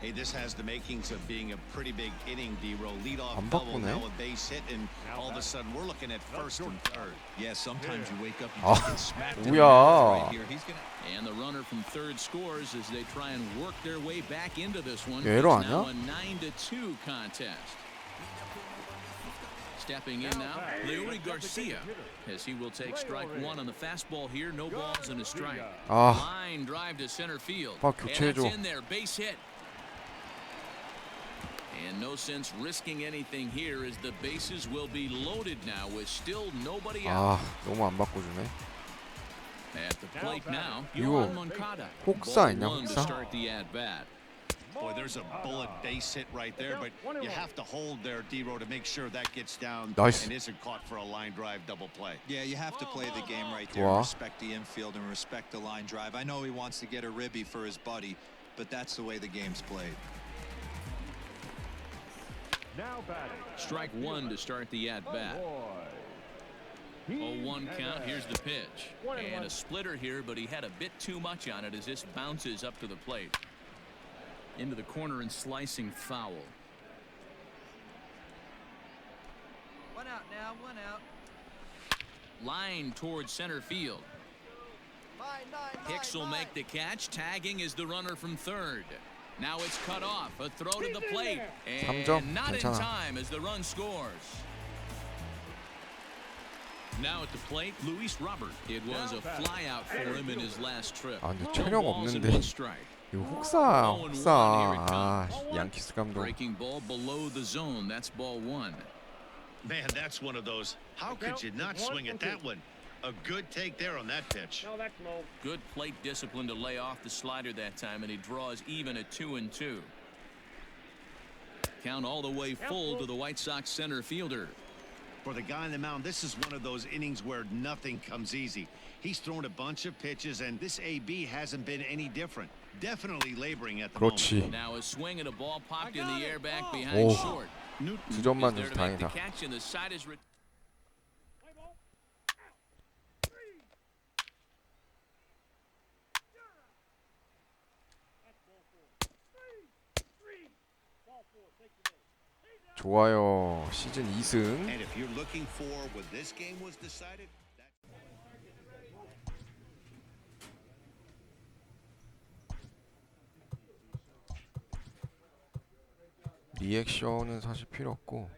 Hey, this has the makings of being a pretty big inning, D-roll. Leadoff 안 double, 바꾸네. now a base hit, and all of a sudden we're looking at first and third. Yeah, sometimes you wake up, you 아, just get smacked in the 뭐야. mouth right here. He's gonna. And the runner from third scores as they try and work their way back into this one. 얘 에러 It's now 아니야? a 9-2 contest. Stepping in now, Larry Garcia, as he will take strike 1 on the fastball here. No balls and a strike. 아, Line drive to center field. 아, And 교체해줘. that's in there, base hit. And no sense risking anything here as the bases will be loaded now with still nobody out. 아, 너무 안 바꿔주네. At the plate now, 이거 Yohan Moncada. 혹사 아니냐, Ball 1 to 혹사? start the at bat. Boy, there's a bullet base hit right there, but you have to hold there, D-roll, to make sure that gets down 나이스. and isn't caught for a line drive double play. Yeah, you have to play the game right there. 좋아. Respect the infield and respect the line drive. I know he wants to get a ribby for his buddy, but that's the way the game's played. Now batting. Strike 1 to start the at bat. 0-1 count. Here's the pitch. And a splitter here, but he had a bit too much on it as this bounces up to the plate. Into the corner and slicing foul. out now, 1 out. Line towards center field. Hicks will make the catch. Tagging is the runner from third. Now it's cut off. A throw to the plate. And 3점 not in 괜찮아. time as the run scores. Now at the plate, Luis Robert. It was a flyout for him in his last trip. 아 근데 No 체력 balls and 없는데 1 strike. 이거 혹사 0-1 혹사. here it 아 comes. 양키스 감독. Breaking ball below the zone. That's ball 1. Man, that's one of those. How could you not swing at that one? A good take there on that pitch. No, that's low. Good plate discipline to lay off the slider that time, and he draws even at 2-2. Count all the way full to the White Sox center fielder. For the guy on the mound, this is one of those innings where nothing comes easy. He's thrown a bunch of pitches, and this AB hasn't been any different. Definitely laboring at the 그렇지. Now a swing and a ball popped in the air back behind 오. short. Newton 두 점만 is there 줘서 to make the 다행이다. catch, and the side is 좋아요. 시즌 2승. And if you're looking for when this game was decided, 리액션은 사실 필요 없고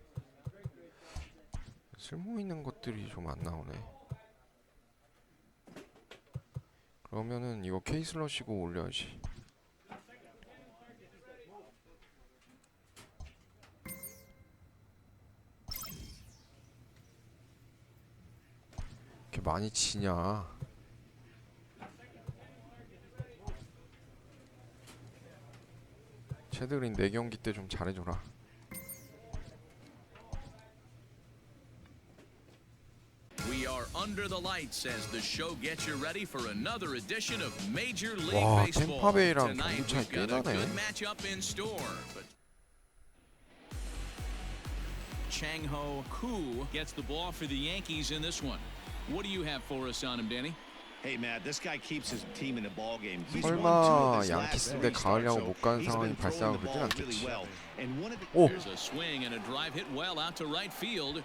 쓸모 있는 것들이 좀 안 나오네. 그러면은 이거 케이슬러시고 올려야지. 이렇게 많이 치냐? 채드린 4경기 때 좀 잘해줘라. We are under the lights as the show gets you ready for another edition of Major League 와, Baseball. 템파베이랑 Tonight 경기 차이 we've got 꽤 a 나네. good matchup in store. But Chang-Ho Koo gets the ball for the Yankees in this one. What do you have for us on him, Danny? hey, Matt, this guy keeps his team in the ball game. He's won 2 of 설마 his last 양키스인데 3 가을 starts, 야구 so 못 가는 he's 상황이 been throwing 발생하고 the 그러진 ball really 않겠지. well. And one of the 오! There's a swing and a drive hit well out to right field.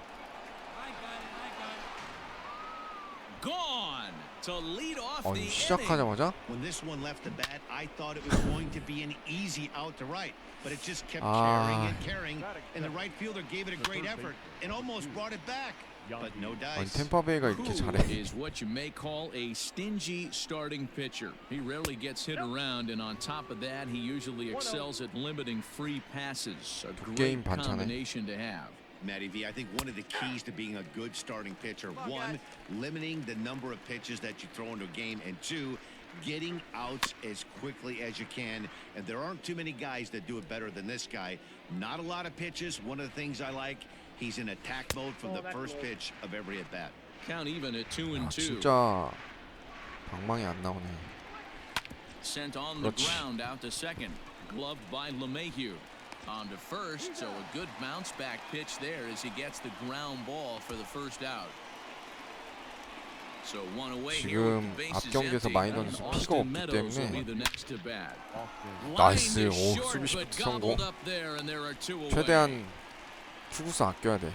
Gone to lead off the 아니 inning. 시작하자마자 When this one left the bat, I thought it was going to be an easy out to right, but it just kept Ah. carrying, and the right fielder gave it a great effort and almost brought it back. But no 아니 dice. 템파베이가 이렇게 Koo 잘해. is what you may call a stingy starting pitcher. He rarely gets hit around, and on top of that, he usually excels at limiting free passes. A 게임 great 반찬에. combination to have. Matty V, I think one of the keys to being a good starting pitcher, one, limiting the number of pitches that you throw into a game, and 2, getting outs as quickly as you can. And there aren't too many guys that do it better than this guy. Not a lot of pitches. One of the things I like, he's in attack mode from the first pitch of every at-bat. Count even at 아, 2-2. 진짜 방망이 안 나오네. Sent on the 그렇지. ground out to second. Gloved by LeMahieu. On to first, so a good bounce back pitch there as he gets the ground ball for the first out. So one away here with 지금 the 앞 bases 경기에서 empty. 많이 던져서 피가 Austin 없기 Meadows will be 때문에 the next to bat. 나이스. Line 오, is short, 수비 but 시프트 성공. gobbled up there, and there are 2 away. 최대한 투구수 아껴야 돼.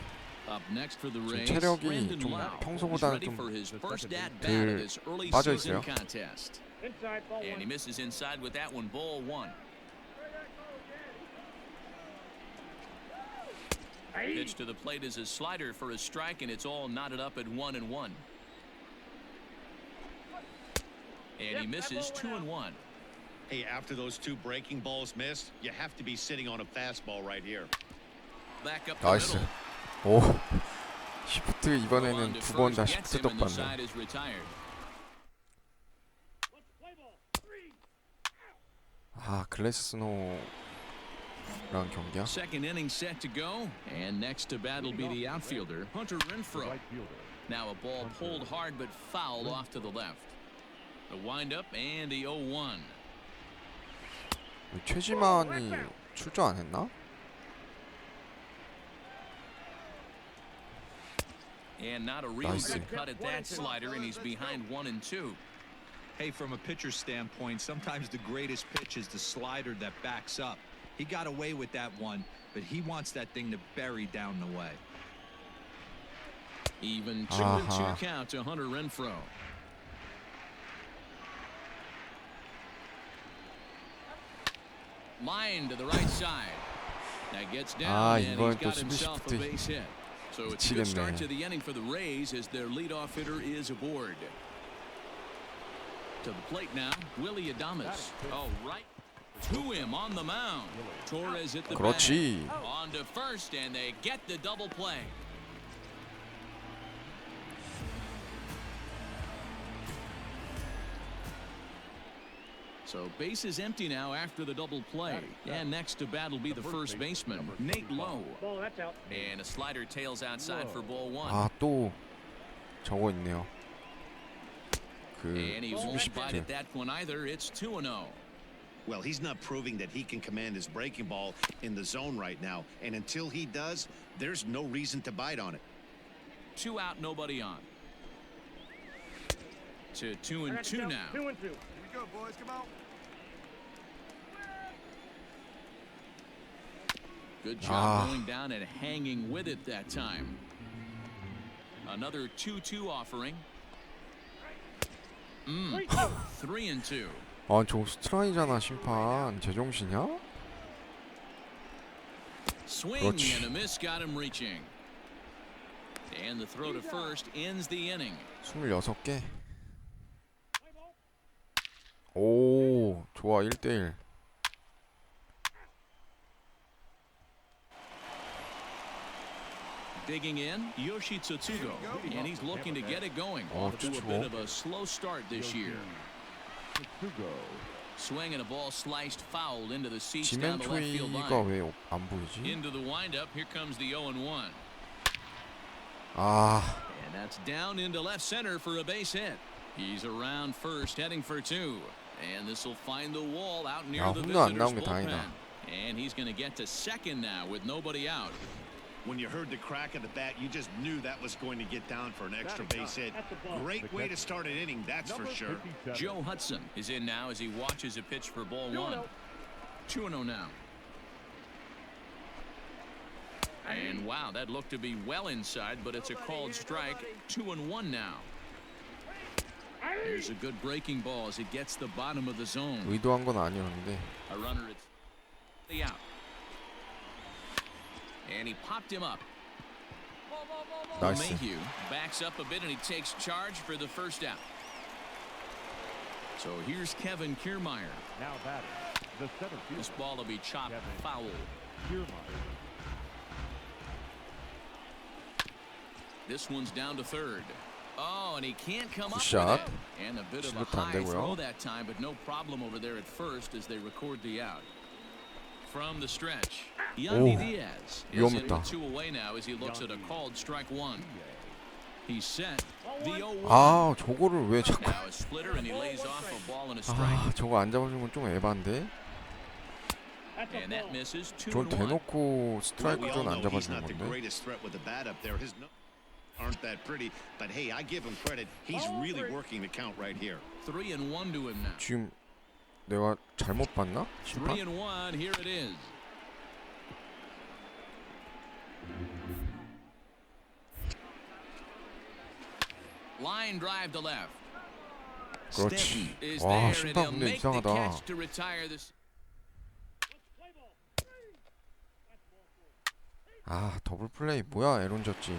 Up next for the 지금 Rays, 체력이 Brandon 좀 Lau is 평소보다는 ready 좀 for his first at bat 덜 of this early 빠져 season 있어요. contest. Inside, ball And he 1. misses inside with that one. Ball 1. Pitch to the plate is a slider for a strike, and it's all knotted up at 1-1. And he misses 2-1. Hey, after those 2 breaking balls missed, you have to be sitting on a fastball right here. Back up the 나이스. middle. 오. 시프트 On 이번에는 to 2번 다 first, gets 시프트 him, and the 떡 side 받네. is retired. 아, 글래스 스노우랑 경기야? Second inning set to go, and next to bat will be the outfielder, Hunter Renfroe. Right fielder. Now a ball pulled hard but fouled off to the left. The windup and the 0-1. 최지만이 출전 안 했나? And not a real Nice. good cut at that slider, and he's behind 1-2. Hey, from a pitcher's standpoint, sometimes the greatest pitch is the slider that backs up. He got away with that one, but he wants that thing to bury down the way. Even 2-2 count to Hunter Renfroe. Line to the right side. That gets down, and he's got himself a base hit. So it's a good start to the inning for the Rays as their leadoff hitter is aboard. To the plate now, Willie Adames. Oh, right to him on the mound. Torres at the 그렇지. bag. On to first, and they get the double play. So base is empty now after the double play. And next to bat will be the first baseman, Nate Lowe. Ball, that's out. And a slider tails outside for ball one. 아, 또 저거 있네요. 그 And he won't 수비 bite 시프트. at that one either. It's 2-0. Well, he's not proving that he can command his breaking ball in the zone right now. And until he does, there's no reason to bite on it. 2 out, nobody on. To 2-2 now. 2-2. Here we go, boys. Come on. Good job going down and hanging with it that time. Another 2-2 offering. 3-2. 아, 저거 스트라이잖아, 심판. 제정신이야? Swing 그렇지. and a miss got him reaching. And the throw to first ends the inning. 26개. 오, 좋아. 1대1. Digging in, Yoshitsutsugo, and he's looking to get it going. Off to a bit of a slow start this year. Swing and a ball sliced foul into the seats down the left field 지멘초이가 line. 왜 안 보이지? Into the windup, here comes the 0-1. 아, And that's down into left center for a base hit. He's around first, heading for 2. And this will find the wall out near 야, the 홈런 안 visitor's 나온 게 bullpen. 다행이다. And he's going to get to second now with nobody out. When you heard the crack of the bat, you just knew that was going to get down for an extra base hit. Great way to start an inning, that's for sure. Joe Hudson is in now as he watches a pitch for ball 1. 2-0 now. And wow, that looked to be well inside, but it's a called strike. 2-1 now. There's a good breaking ball as it gets the bottom of the zone. 의도한 건 아니었는데. A runner at the out. And he popped him up. 나이스. Mayhew backs up a bit and he takes charge for the first out. So here's Kevin Kiermaier. Now batting. The center fielder. This ball will be chopped foul. Kiermaier. This one's down to third. Oh, and he can't come up shot. with it. And a bit of a 시도도 안 high 되고요. throw that time, but no problem over there at first as they record the out. From the stretch, Yandy 오, Diaz is in 위험했다. with 2 away now as he looks at a called strike 1. He's set. The 0-1. 아, 저거를 왜 자꾸. Now a splitter and he lays off a ball and a strike. 아, 저거 안 잡아준 건 좀 에반데. And that misses. 저걸 2-1. 대놓고 We 스트라이크 all 존 안 know he's 잡아주는 not the 건데. greatest threat with the bat up there. His aren't that pretty, but hey, I give him credit. He's really working the count right here. 3-1 to him now. 지금 내가 잘못 봤나? 심판? 3-1. Here it is. Line drive to left. 그렇지. Stanton is 와, there and 심판 he'll 근데 make the 이상하다. catch to retire this. 아, 더블 플레이 뭐야? 에런 졌지.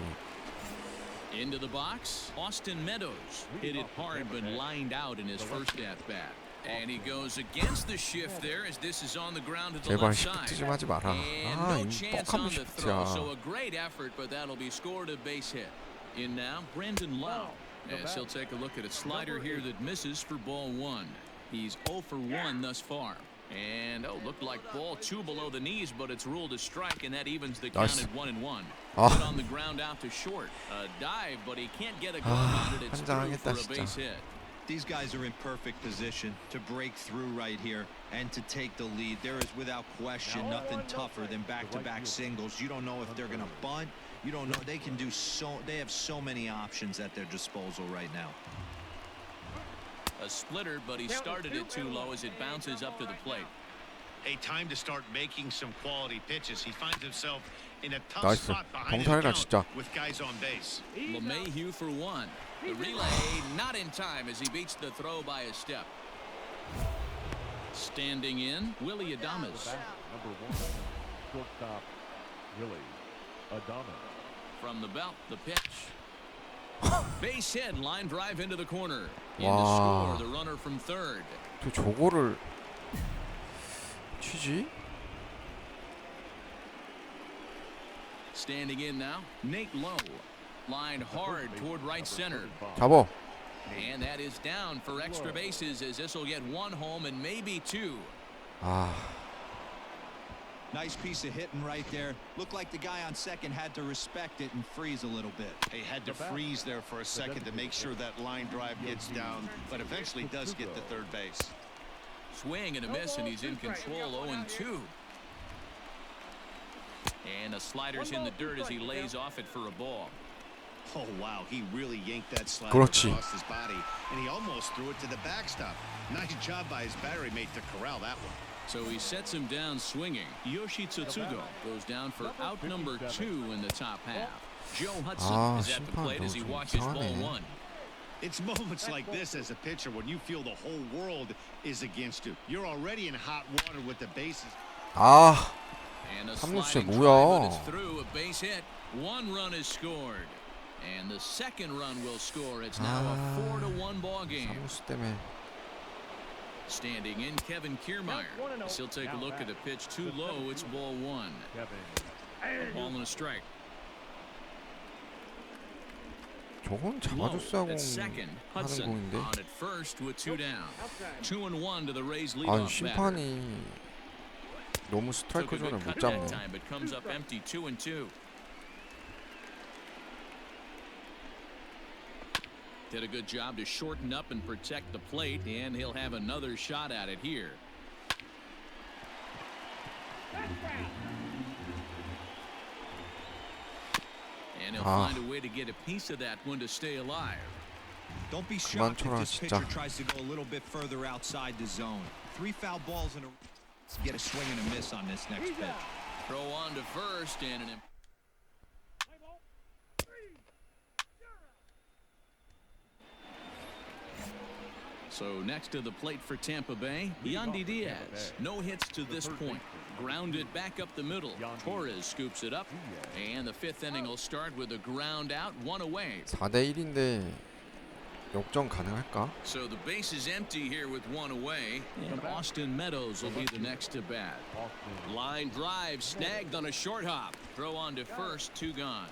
Into the box, Austin Meadows hit it hard but lined out in his first at bat. And he goes against the shift there as this is on the ground to the 제발 left side. 시프트 좀 하지 마라. And 아, no 이 chance 뻑하면 on the throw, so 시프트야. a great effort, but that'll be scored a base hit. In now, Brendan Lowe. As he'll take a look at a slider here that misses for ball 1. He's 0 for 1 thus far. And looked like ball 2 below the knees, but it's ruled a strike, and that evens the count 나이스. at 1-1. 아. Put on the ground out to short. A dive, but he can't get a glove on it. It's through 환장하겠다, for a base 진짜. hit. These guys are in perfect position to break through right here and to take the lead. There is without question nothing tougher than back-to-back singles. You don't know if they're going to bunt. You don't know. They can do so. They have so many options at their disposal right now. A splitter, but he started it too low as it bounces up to the plate. a time to start making some quality pitches. He finds himself in a tough 나이스. spot behind the 병살해라 count 진짜. with guys on base. LeMahieu for one. The relay not in time as he beats the throw by a step. Standing in, Willie Adames. Number 1, shortstop, Willie Adames. From the belt, the pitch. Base hit, line drive into the corner. In to 와. score, the runner from third. 또 저거를 치지? Standing in now, Nate Lowe. Lined hard toward right center. 잡어. And that is down for extra bases as this will get one home and maybe two. 아, Nice piece of hitting right there. Looked like the guy on second had to respect it and freeze a little bit. He had to freeze there for a second to make sure that line drive gets down, but eventually does get to third base. Swing and a miss, and he's in control 0-2. And the slider's in the dirt as he lays off it for a ball. Oh, wow. He really yanked that slider 그렇지. across his body, and he almost threw it to the backstop. Nice job by his battery mate to corral that one. So he sets him down swinging. Yoshi Tsutsugo goes down for out number 2 in the top half. Joe Hudson 아, is at the plate 심판 as he 너 좀 watches ball 이상하네. 1. It's moments like this as a pitcher when you feel the whole world is against you. You're already in hot water with the bases. 아, And a 삼루 진짜 sliding drive, 뭐야? but it's through. A base hit. One run is scored. And the second run will score. It's now a 4-1 ball game. 삼루수 때문에. Standing in, Kevin Kiermaier. As he'll take a look at a pitch too low. It's ball 1. A ball and a strike. 저건 Lowe 잡아줬어야 at second. 하는 Hudson 공인데. on at first with 2 down. 2-1 to the Rays 아니 leadoff batter. 심판이 너무 Took 스트라이크 a good 존을 못 cut that 잡네. time, but comes up empty 2-2. Did a good job to shorten up and protect the plate, and he'll have another shot at it here. And he'll find a way to get a piece of that one to stay alive. Don't be 그만 shocked if 쳐라, this 진짜. pitcher tries to go a little bit further outside the zone. 3 foul balls in a row. Get a swing and a miss on this next pitch. Throw on to first, and an So next to the plate for Tampa Bay, Yandy Diaz. No hits to this point. Grounded back up the middle. Torres scoops it up. And the 5th inning will start with a ground out, 1 away. 4대 1인데 역전 가능할까? So the base is empty here with 1 away. And Austin Meadows will be the next to bat. Line drive snagged on a short hop. Throw on to first, 2 gone.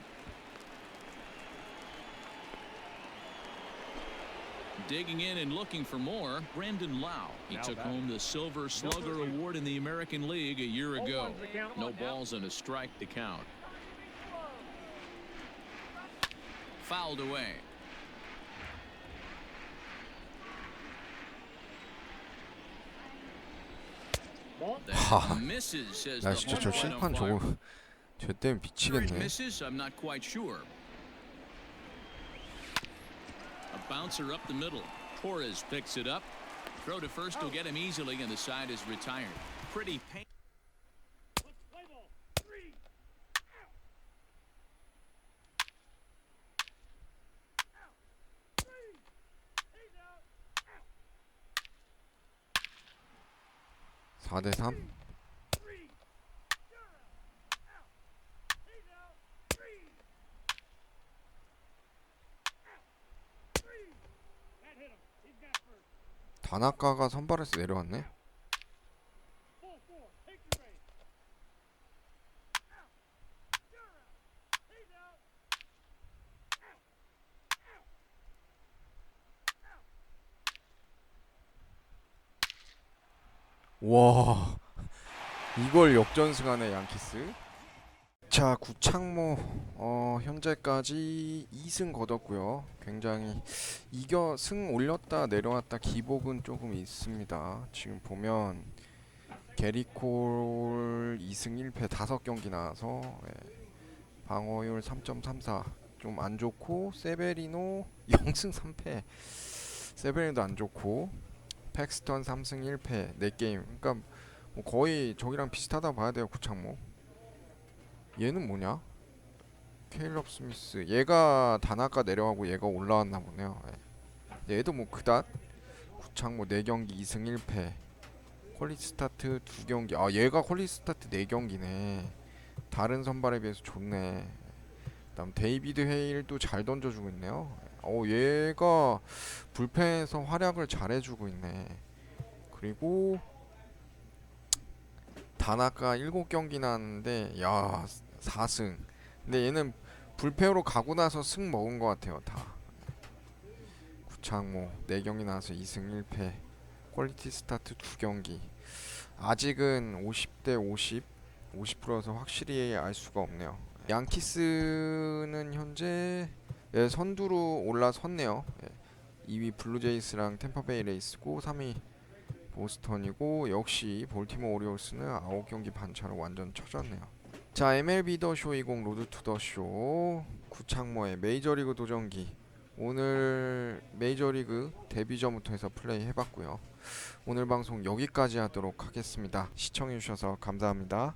Digging in and looking for more, Brandon Lau. He took home the Silver Slugger Award in the American League a year ago. No balls and a strike to count. Fouled away. That misses, says 나 the 진짜 home 저 plate 심판 umpire. 저거 쟤 때문에 미치겠네. Misses? I'm not quite sure. A bouncer up the middle. Torres picks it up. Throw to first will get him easily, and the side is retired. Pretty pain. 사 대 3. 다나카가 선발에서 내려왔네. 와, 이걸 역전승하네 양키스. 자, 구창모 현재까지 2승 거뒀고요. 굉장히 승 올렸다 내려왔다 기복은 조금 있습니다. 지금 보면 게리콜 2승 1패 5경기 나와서 방어율 3.34 좀 안 좋고, 세베리노 0승 3패 세베리노도 안 좋고, 팩스턴 3승 1패 4게임. 그러니까 뭐 거의 저기랑 비슷하다 봐야 돼요. 구창모. 얘는 뭐냐? 케일럽 스미스. 얘가 다나카 내려가고 얘가 올라왔나 보네요. 예. 얘도 뭐 그닥. 구창모 4경기 2승 1패. 퀄리티 스타트 2경기. 아 얘가 퀄리티 스타트 4경기네. 다른 선발에 비해서 좋네. 그다음 데이비드 헤일도 잘 던져주고 있네요. 얘가 불펜에서 활약을 잘해주고 있네. 그리고 다나카 7경기 나왔는데 야 4승. 근데 얘는 불펜으로 가고 나서 승 먹은 것 같아요. 다. 구창모 4경기 나와서 2승 1패. 퀄리티 스타트 2경기. 아직은 50대 50%여서 확실히 알 수가 없네요. 양키스는 현재 선두로 올라섰네요. 2위 블루제이스랑 템파베이 레이스고 3위 보스턴이고 역시 볼티모어 오리올스는 9경기 반차로 완전 쳐졌네요. 자, MLB 더쇼 20 로드 투 더쇼 구창모의 메이저리그 도전기. 오늘 메이저리그 데뷔전부터 해서 플레이 해봤고요. 오늘 방송 여기까지 하도록 하겠습니다. 시청해주셔서 감사합니다.